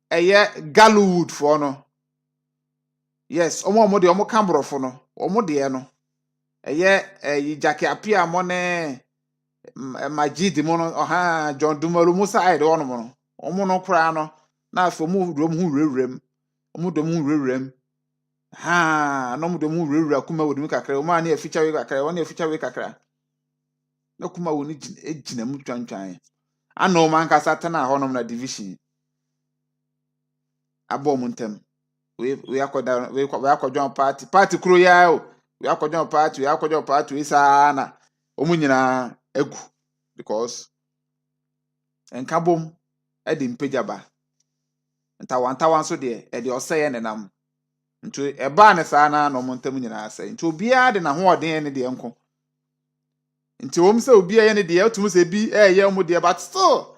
eye Gallowwood for no yes omo de omo kambrofo no omo de no eye jake apia mo ne magidi mo no John Dumaru Musa side ono mo no omo no kra no na afo mu dom hu rewrem omo dom hu rewrem no mo dom hu rewra kuma wodum kakra o ma na aficha we kakra wona aficha we kakra na kuma woni ejina mu twantwan ano man kasa tana honom na division abom ntem we akoda we akodwan party kuro ya o we akodwan party we sana omu nyina egu because enkabom e di mpejaba ntawantawan so de e de oseye nenam nto eba ne sana no mo ntem nyina aseye nto obia de na ho oden ne de enko nti wom se obia ye ne de otum se bi ye mu de but still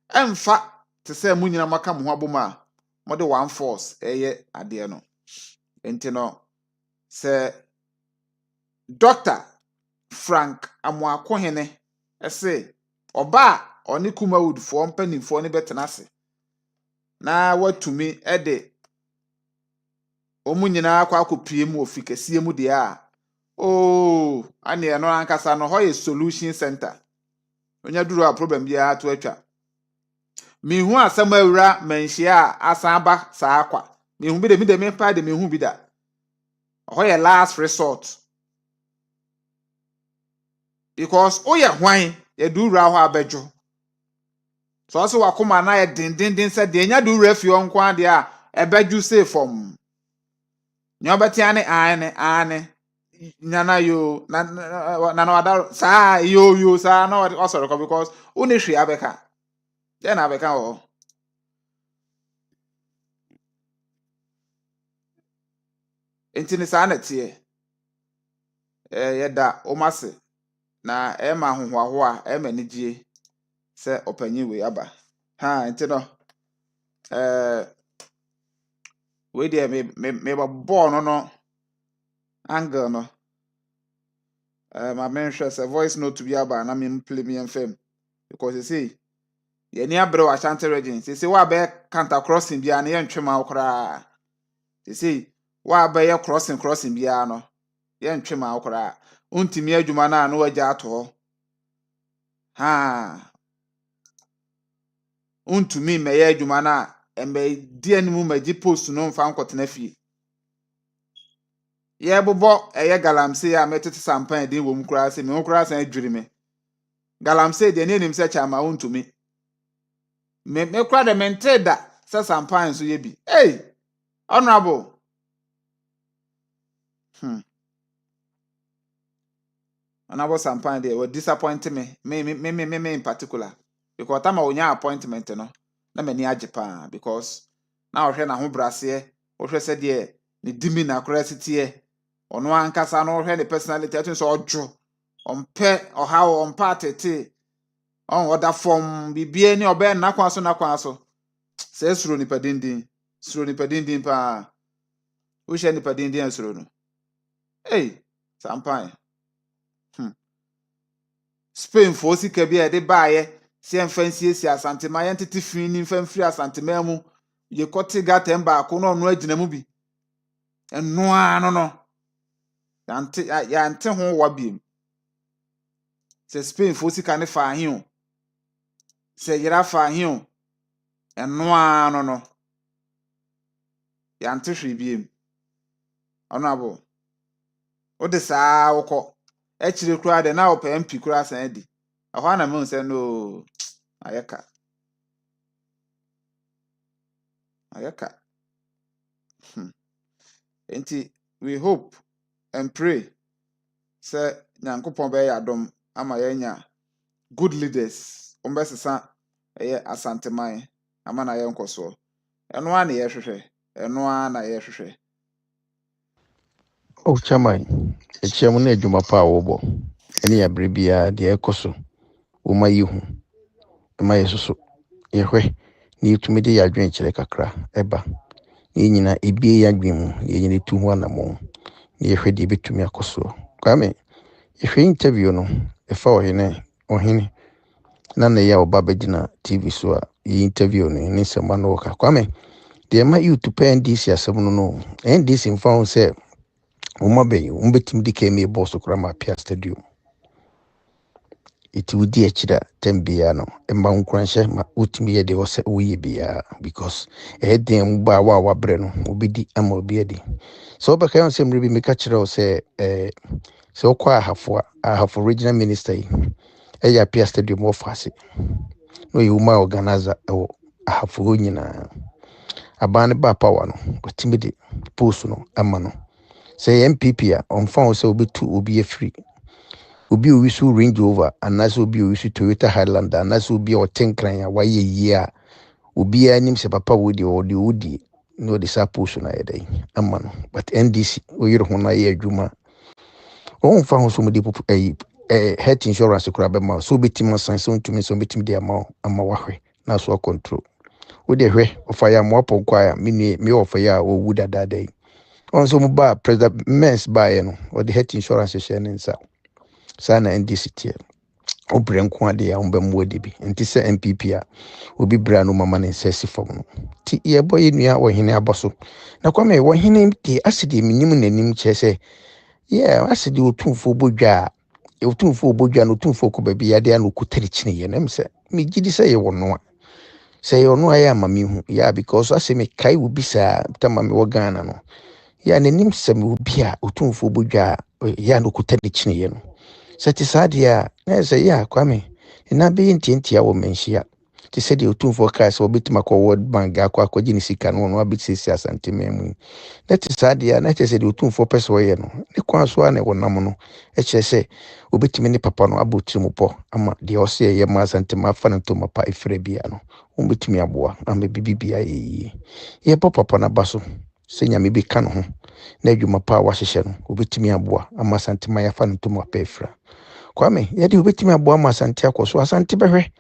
emfa te se mu nyina maka mo ho abom a mo de one force eye ade no enti no se Dr. Frank Amwakohene ese oba oni Kumawood fo mpanimfo ne betenase na watumi ede omu nyina akopie mu ofikesie mu de a ane no ankasa no hoye solution center onya duru a problem bia to atwa mihu asem awura manhia asan ba saa akwa mihu bi de mi de me pa de mihu bi da hoye last resort because oye hwan ye duru ho abejo so so wakoma na ye dindindin se de nya duru afio nko ade a ebeju say from nyobetiane ane nyana yo na wada sa yo sa na osoro because uni hwe abeka then abeka o entini sa na tie yeda omase na ema hohoaho a ema nigie se opanyi we aba ha entino we dey me bo no angle no my mention say voice note to be aba na me play me fm because you see ye ni abre wa Ashanti region say wa be counter crossing bia na ye ntwema okra say wa be ye crossing bia no ye ntwema okra untimi adwuma na no waja ato ha untumi me ye adwuma na embe di animu magi post no mfa nkotena fie ye bobo eye galamse ya metete sampan de wo mkura se me nkura san adwiri me galamse de ne nim se chama untumi me kura de menteda se sampan so ye bi honorable honorable sampan de what disappoint me in particular because time onya appointment no na mani ajepa because na ohwe na ho brase ohwe se de ne dimi na curiosity ono ankasa no ohwe ne personality atun so ojo ompe oha ompa atete on order form bibie ni obe na kwan so se suro ni padindin pa wo hye ni padindin suro no sampan Spain for sika bia de baaye se emfansie si Asante ma yentete fin ni mfamfiri Asante ma mu ye kote gata mba ko no agina mu bi eno ano no yante ho wa biem se Spain for sika ne fa ahin o se yira fa ahin o eno ano no yante hwe biem honorable o de saa wokọ echiri kura de na opa MP kura san di ahwa na me say no ayeka enti we hope and pray say nyankopon be yadom ama yenya good leaders ombesesa Asante man ama na yenkoso eno a na yehwehwe
Oh, Chamai, a chairman, a Juma Power, any abribia, the Ecoso, Uma Yuhu, my so, Yahweh, near to me the adventure like a cra, Eba, Yina, a be a grim, ye 2 1 more, near Freddy bit to me a coso. Come, if you interview no, a four hine, or hine, none a yaw babadina TV so, ye interview in some one walker. Come, they might you to pay this year, some no, and this in found say. Umabe umbetim dike me bossokrama pia stadium it would di achida tembia no emba nkranhye ma utimi ye de wo se woye bia because den ba wa bre no obedi ama obi edi so be kan se mribi meka kire wo se se okwa ahafo regional minister ya pia stadium wo fase no yuma organizer o ahafo nyina abane ba power no otimi de post no ama no say MPP on phone so be two obi free obi wisu Range Rover anaso obi wisu Toyota Highlander anaso obi o tenkran ya waye yia obi anim se papa wodi no de suppose na yedai amma no but NDC oyiro ho na ye adwuma on fa ho so mo de health insurance kura be ma so betim san so ntumi so betim de ama wahwe na so control wo de hwe ofa ya mo apon kwa ya me ofa ya o wuda dadai Also muba president mens buy no or the health insurance share nsa sana NDCT obre nko ade ya ombam wadi bi nti se MPP a obi bra no mama ne nsesi fam no ti ye boy nua wo hene aboso na kwame wo hene ti asidi minim nanim chese yeah asidi otumfo bodwa otumfo bodwa no otumfo ko ba bi ade an okutari chine ye nam se me gidi se ye wono a se ye ono aya mami hu yeah because asemi kai wo bisa tamame wo Ghana no ya nanim se me obi a otumfo bodwa ya no okutari chine ye no seti sadia na say ya kwame na be ntientia wo menhia ti se de otumfo kras obetima ko World Bank akwa gini sika no no abitisi Asante memu na ti sadia na ti se de otumfo peso ye no ne kwa so na wonam no e kire se obetimi ne papa no abotiri po ama de o se ye ma Asante ma fa no to mapa ifre bia no obetimi aboa ama bibibia ye papa na baso se nyame bi ka no ho na adwuma pa wa hyehye no obetimi aboa ama Asante ma ya fa no to mapa ifra kwame yadi obetimi aboa ma Asante akoso Asante behwe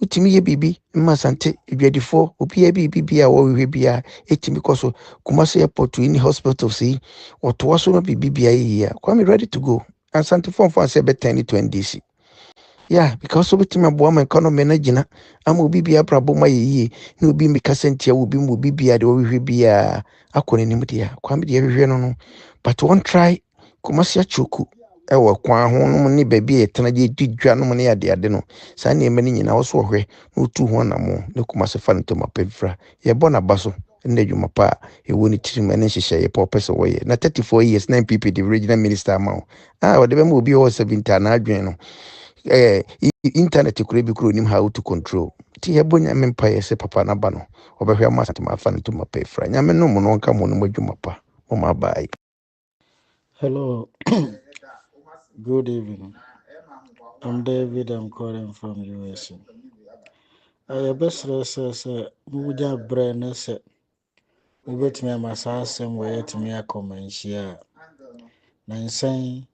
utimi ye bibi ma Asante edwadifo obi ye bibi bia wo hwe bia etimi koso Kumasi airport in hospital see oto so no bibi bia ye kwame ready to go Asante for say betan to NDC yeah because obetimi aboa ma economy na gina ama obi bia brabo ma ye na obi mi kasentia obi mu obi bia de wo hwe bia akone nim dia kwame de hwe no no but one try Kumasi achoku ewa kwa ho no ne baabi etena de didwa no ne ade no saa ne ema ne nyina wo so hwe no tu ho na mo ne Kumasi fa nto mapefra ye bo na baso ne dwuma pa e woni tirim ne hyehyɛ ye purpose wo ye na 34 years na MPP the regional minister ama o de be mo obi o 70 na adwen no internet kure bi kuro nim how to control ti ye bo nyame mpa ye se papa na ba no obehwe ama Asante ma fa nto mapefra nyame no mo no nka mo no madwuma pa mo ma bai.
Hello, good evening. I'm David. I'm calling from USA. I best say Muja Brenner said, we bet me my assassin way to me a comment here. Nancy,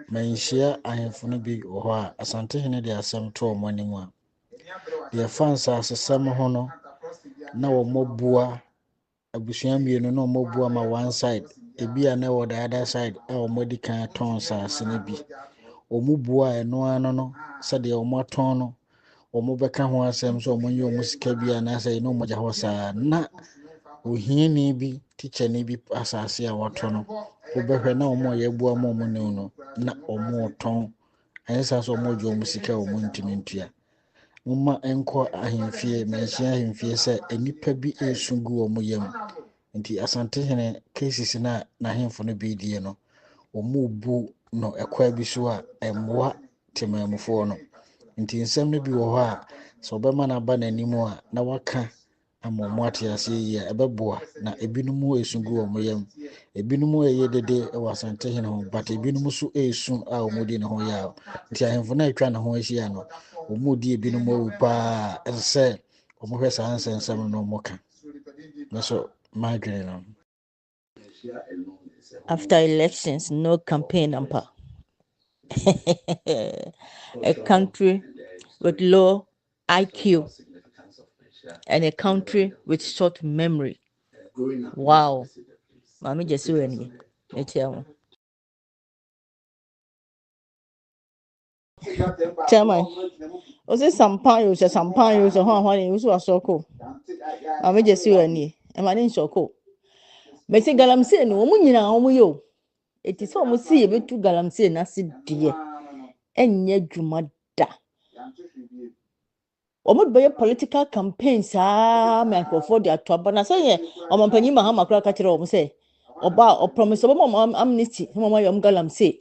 my share I have no big or Asante Hene de Assam to a morning one. The fans are some honor, now more bua, a bushiam, no more bua my one side, a beer now the other side, our medical tones are sinibi. Omu bua no ano no sade omu aton no omu beka ho asem so omu yi omu sika bi ana say no moja ho saa na ohiani bi teacher ni bi asase a wato no obehwe na omu ye bua ma omu ne no na omu ton ayesa so omu jo omu sika omu ntimi ntua mumma enko ahemfie menhia ahemfie se enipa bi esungu omu yam nti Asante Hene cases na ahemfo no bi die no omu bu no ekwa bi so a emwa temamufo no nti nsɛm no bi wɔ hɔ a so bɛma na ba n'anim a na waka ama mo ate ase yi a ɛbɛboa na ebinom esungu wɔ mo yam ebinom ɛyɛ dede wɔ Asante Hene ho but ebinom so esu a wɔn di ne ho yɛ nti ahemfo na atwa ne ho ahyia no wɔn di ebinom awu paa ɛsɛ wɔn hwɛ saa nsɛnsɛm no wɔn ka nso maa dwene no.
After elections, no campaign ampa. A country with low IQ and a country with short memory. Wow. Mami just any. Chairman, was it some piles or some piles or how you was so cool? Mami just any. And my name so cool. Messi Galamse no munyina omu yo. It is almost see a bit to Galamse na si dear. Enye dwuma da. Omo be political campaigns me for the atoba na say omampanyi mahama kra ka kire omo say oba o promise omo amnesty mama yom Galamse.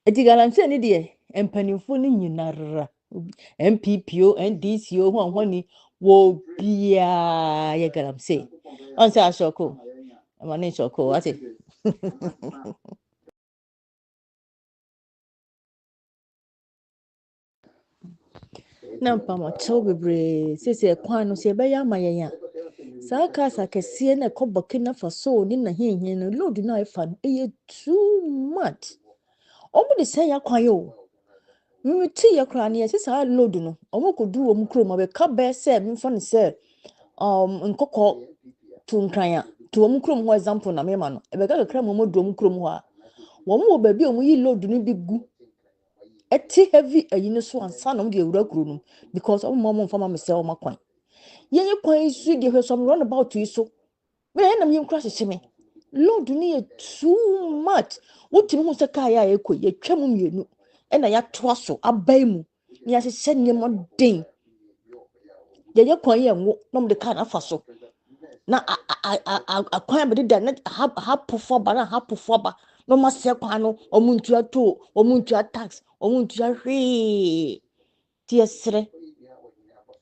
Eti Galamse ni de empanifo ni nyinara MPPO NDCO hwani wo bia ye Galamse. On say ashoko. Amane shoko ati. Na mpama cho bebre sese kwan no se be ya mayen saa kasa kese na ekoboke na faso ni na hihin no load na efa no eye too much omo de say ya kwan yo mi ti ya kra na sese a load no omo kodu wo mu kro ma be ka be se mi fa ne se nkoko tunkran to wɔn kurom hɔ example na mema no ebeka kakra mo do wɔn kurom hɔ a wɔn wɔ baabi a wɔn yi load no bi gu ɛte heavy ayi no so ansa na wɔn de ewura kuro no because wɔn mo mfa ma me sɛ wɔn akwan yɛn kwan yi so de hwɛ so roundabout yi so me na me nkura hyehyɛ me load no yɛ too much wotimi ho sɛ kaa yɛ ekɔ yɛtwa mu mienu ɛna yɛatoa so abai mu ne yɛhyehyɛ nneɛma den yɛyɛ kwan yɛ ngo na mo de kaa na afa so na akwan bɛde da na hapofo aba na hapofo aba no masɛ kwan no omuntu ato omuntu tax omuntu ahwe tie sere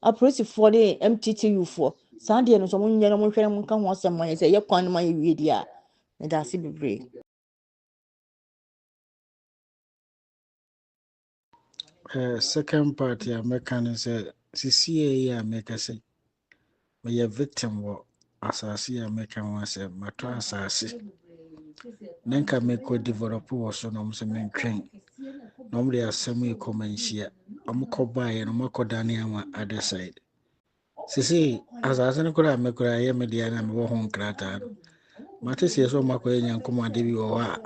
apolisifoɔ de MTTU foɔ saa deɛ no so mo nyɛ no mo hwɛ mo ka ho asɛm ma yɛ sɛ yɛ kwan no ma yɛ wie dia na da ase bebree
Second part ya meka ne sɛ sisi ya meka sɛ me victim wo asase ya meka ho sɛ mato asase nenka meko develop wo so no so mentwen no mo de asɛm yi komanhyia amukɔ bae no makɔda ne ama other side sisi asase no kora mekora yɛ media na me wo ho nkrata no mate sie so makɔ nyankoma de bi wo ha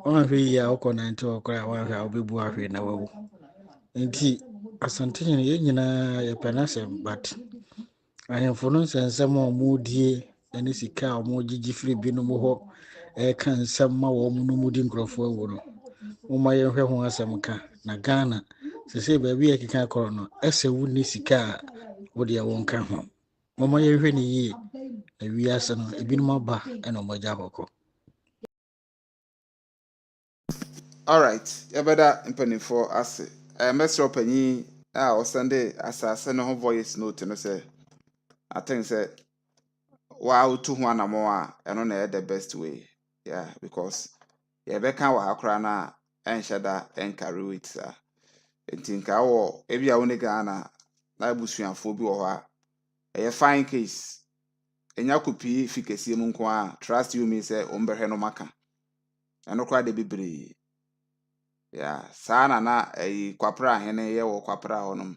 on hwe yi a wokɔ 90 okora wa hwe a obebu ahwe na wawu nti Asante ne yɛ nyinaa yɛ pɛnasɛm but ahemfo no nsɛnsɛm a ɔmodie ne sika a ɔmogye firi binom hɔ ɛka nsɛm ma wɔn no mudi nkurɔfoɔ awu no moma yɛhwɛ ho asɛm ka na Ghana sɛ baabi yɛkeka kɔrɔ no ɛsɛ wo ne sika a wode ɛwɔ nka ho moma yɛhwɛ ne yie na wiase no ebinom aba ɛna ɔmɔgya hɔkɔ.
All right, yɛbɛda mpanimfoɔ ase. Mesro panyi a ɔsɛnde asase no ho voice note no sɛ I think sɛ wow to ho anamo a ɛno na the best way. Yeah, because yɛbɛka wɔ akora na ɛnhyɛ da ɛncarry with sa. Nti nka wɔ ebi a wone Ghana na abusuafo bi wɔ hɔ a ɛyɛ fine case. Enya kopi fi kɛseɛ mu nko a trust you me sɛ ombɛhwɛ no maka. Ɛno kora de bebree. Yeah, sana na kwapra hene ye wo kwapra honom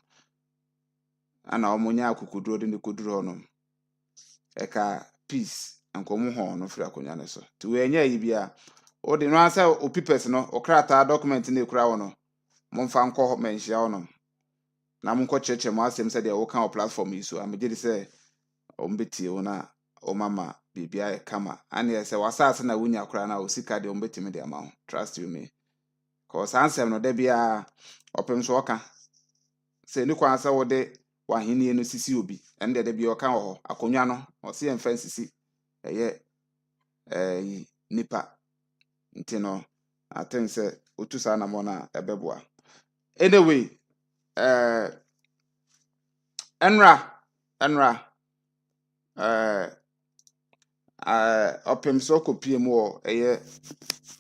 ana omunya akukuduro de ne kuduro honom eka peace ankomu ho no fira konya ne so ti we nya yi bia o de no ansa o pipers no o krata document na ekura wo no momfa nkɔ menhia honom na monko cheche mo asem sɛ de wo kan o platform yi so amegye de sɛ o mbeti wo na o mama bibia e kama ane sɛ wasase na wunya kura na o sika de o mbeti me de ama ho trust you me. Cause ansem no de bia opem so oka se ni kwan sa wo de wahenie no sisi obi ende de bia oka ho akonwa no o se en fan sisi eye nipa nti no I think say otu sa na mo na ebeboa anyway enra opem so kopie mu eye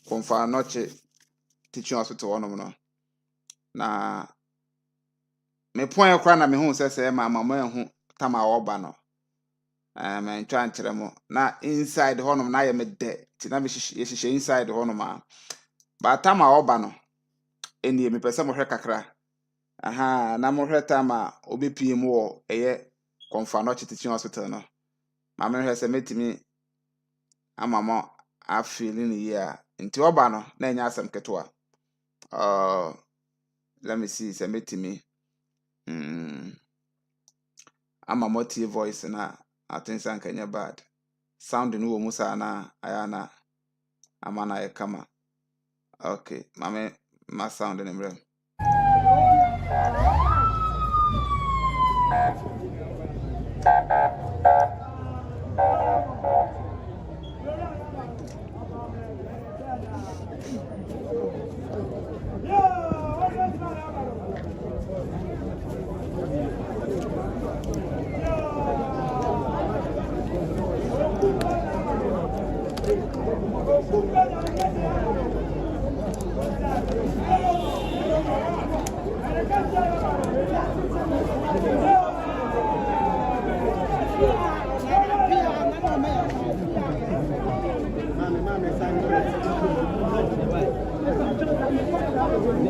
konfa noche teaching hospital onom no na me point kra na me hu sese ma mama ehu tama oba no me ntwa nkyere mo na inside honom na ye me de ti na me hyehyɛ inside honom a ba tama oba no eni me pese mo hwɛ kakra aha na mo hwɛ tama obepie mu wo eye konfa no teaching hospital no ma me hwɛ se metimi amama afili ni ya nti oba no na enya asem ketewa. Let me see me I'm a multi voice na I think sankanya bad sound no musa na ayana amana e kama okay mame ma sound in mrem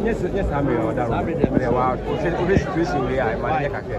Yes, yes, I'm here. There were situation where I might make a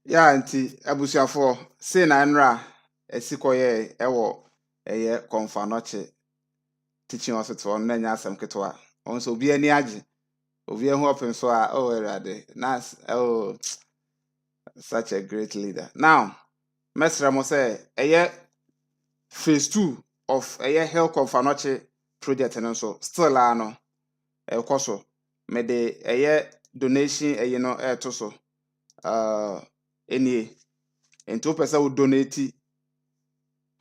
ya nti abusuafo say na nra esikoye ewo eye konfanoche teaching hospital on na asem ketwa onso obi ani age obi ehu open so a erade nas such a great leader. Now mesra mo say eye phase 2 of eye health konfanoche project no so still ano ekoso me de eye donation eye no to so enie ento pesa wo donate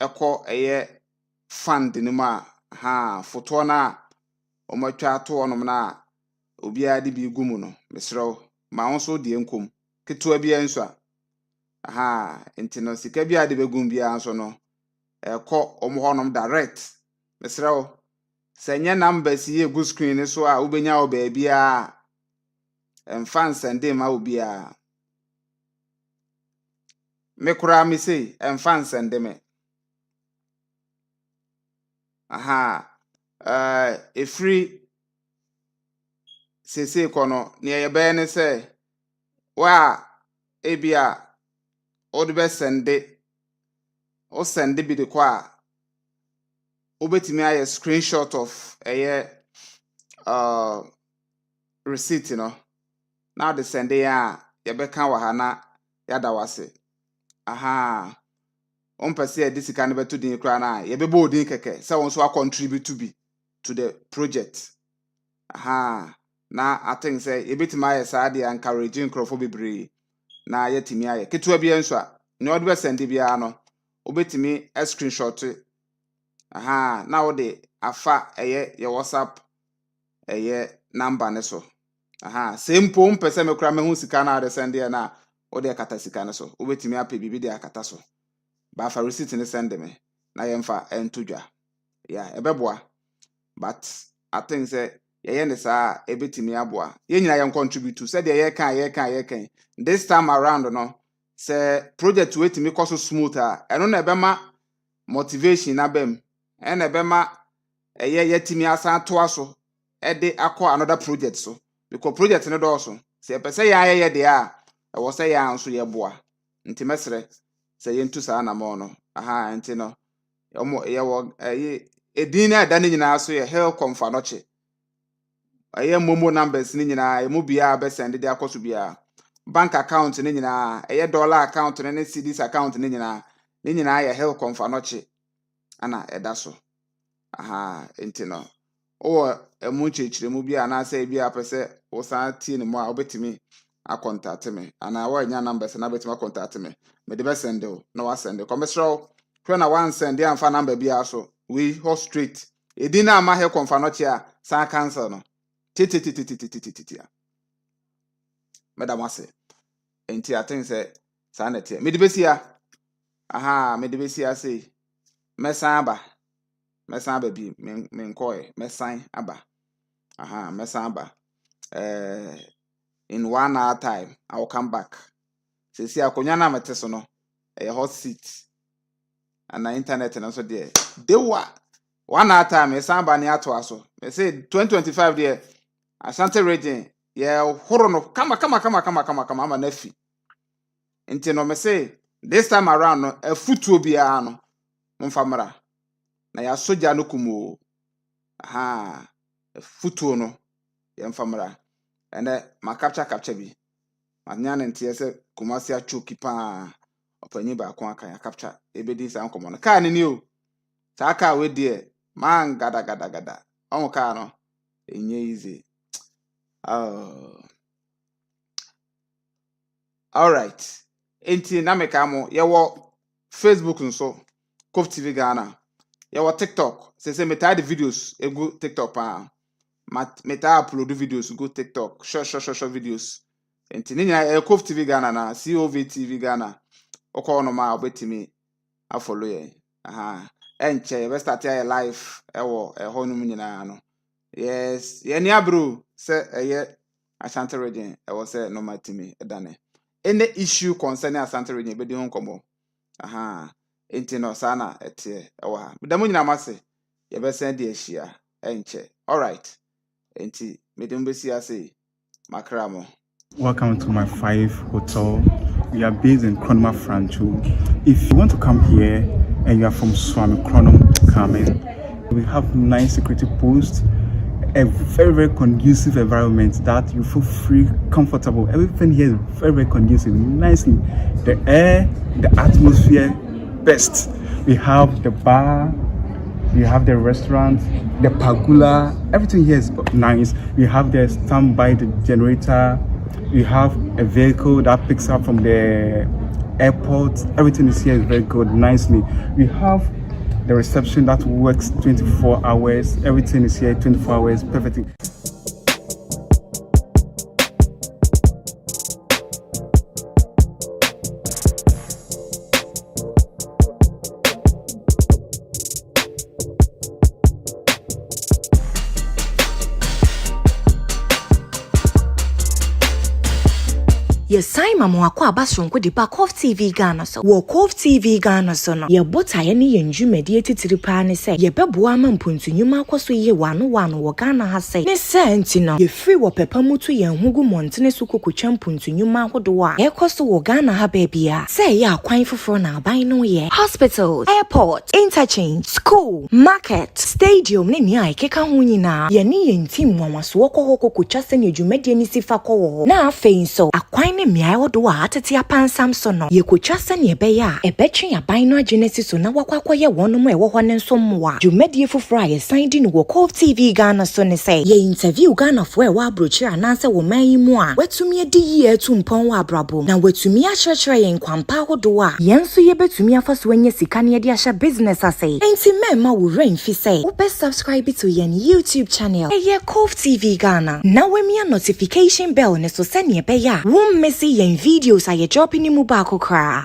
eko eye fund ni ma ha foto na o matwa to onom na obi ade bi gumu no mesrew ma wonso de enkom keto bia nso aha enti no sika bi ade begum bia nso no eko omo honom direct mesrew senye numbers ye go screen so a ubenya wo ba bia emfa sende ma obi a me kura me say emfa nsende me aha free sese kono ne ye be ne say wa ebia o de be sende o sende bi de kwa obetimi aye screenshot of receipt no now the sende ya ye be kan wa ha na ya da wase aha ompese edisika ne beto din kra na ye be bo din keke se won so contribute to be to the project aha na I think say ye betimi aye sa de encouraging crofo bebre na yetimi aye ketua bia nso a ne od be sende bia no obetimi a screenshot aha na wo de afa ye WhatsApp number ne so aha same pom pese me kra me hu sika na de sende na wo de kata sika ne so obetimi ape bibi de akata so ba fa receipt ne send me na yemfa entodwa yeah ebeboa but I think say ye ne sa ebetimi aboa ye nyina ye contribute to say de ye kan this time around no say project wetimi koso smooth eno na ebema motivation na bem ena ebema yetimi asan to aso de akọ another project so because project ne do so say pese ye de a e wo say ya nso ye boa nti mesre say ye ntu sa na mo no aha nti no omo ye wo edin na da ne nyina so ye health confanoche momo numbers ne nyina emu bia be send de akoso bia bank account ne nyina dollar account ne cedis account ne nyina ne nyinaa yɛ hill kɔmfanoche ana ɛda so nti no emu kyerɛkyerɛmu bi anaasɛ bi apɛ sɛ wo san tie ne mu a wobɛtumi akontate me ana wa nya number sɛ na bɛtumi akontate me me de bɛsende o na wa sende kɔmɛsrɛw hwɛ na wan send ya amfa number bi aso we ho straight edi na ama he kɔmfanoche a san cancel no titi madam ase enti aten sɛ saa na tie me de besia me de besia sei mesan ba bi menkɔe mesan aba mesan aba in 1 hour time I will come back sesi akonya na mete so no hot seat and na internet na so there dewa 1 hour time mesan ba ne ato aso me say 2025 there Ashanti region horo no kama ama na fi nti no me say this time around no afutuo bia no mfamra na ya soja no kumo afutuo no ya mfamra ene ma capture bi anya na ntie se Kumasi achoki pa opanyi ba ko aka ya capture ebedi sa nkomo no ka ni o sa ka we die man gada on ka no enye easy all right enti na meka mo ye wo Facebook nso COVTVGHANA ye wo TikTok se meta the videos egu TikTok pa meta upload videos go TikTok short videos enti ni nya COVTVGHANA na COVTVGHANA okọ no ma obetimi afollow ye enche we start here live ewo ho no nyina no yes ye ni abro se eye Ashanti region ewo se no matimi edane any issue concerning Ashanti region be di ho nkomo enti no sana etie ewo ha medamo nyina mase ye be send di ehia enche all right enti medem be sia say makramo.
Welcome to my 5 hotel. We are based in Kronoma Franchu. If you want to come here and you are from Suame Interchange, we have nice security posts, a very conducive environment that you feel free, comfortable. Everything here is very conducive, nicely. The air, the atmosphere, best. We have the bar, we have the restaurant, the pergola. Everything here is nice. We have the standby the generator. We have a vehicle that picks up from the airport. Everything is here is very good, nicely. We have the reception that works 24 hours. Everything is here 24 hours, perfectly.
Yes, Simon Mwakwa Basronko di ba COVTVGHANA so. Wo COVTVGHANA so no. Ye bota ye ni yenju medie titiripa ne se. Ye beboa ma mpuntu nyuma akwaso ye wano wo Ghana ha se. Ne se enti no. Ye free wo pepa mutu ye hugu montene so kokotwa mpuntu nyuma ahodo a. Ye kwaso wo Ghana ha bebia. Se ye akwan foforo na aban no ye. Hospitals, airport, interchange, school, market, stadium ne ni ai keka ho nyina. Ye ni yenti mwanwaso wo kokotwa se ne dwumade ni sifa ko. Na afei so akwan miai wodo a atete apansam so no ye kotwa se ne be ya ebetwe aban no agenesi so na wakwakoye wonom e wo ho ne nso mmoa dwumadie foforo a ye san di no wo COVTVGHANA so ne say ye interview Ghana for e wa abrochi ananse wo man yi mu a watumi edi yi etumpon wa abrabo na watumi akyerɛkyerɛ ye nkwampa wodo a yenso ye betumi afaso anya sika ne de ahya business ase enti memma wo rain fi say wo be subscribe to ye YouTube channel ye COVTVGHANA na wemia notification bell ne so se ne be ya wo see yen videos are dropping in mu baako kra.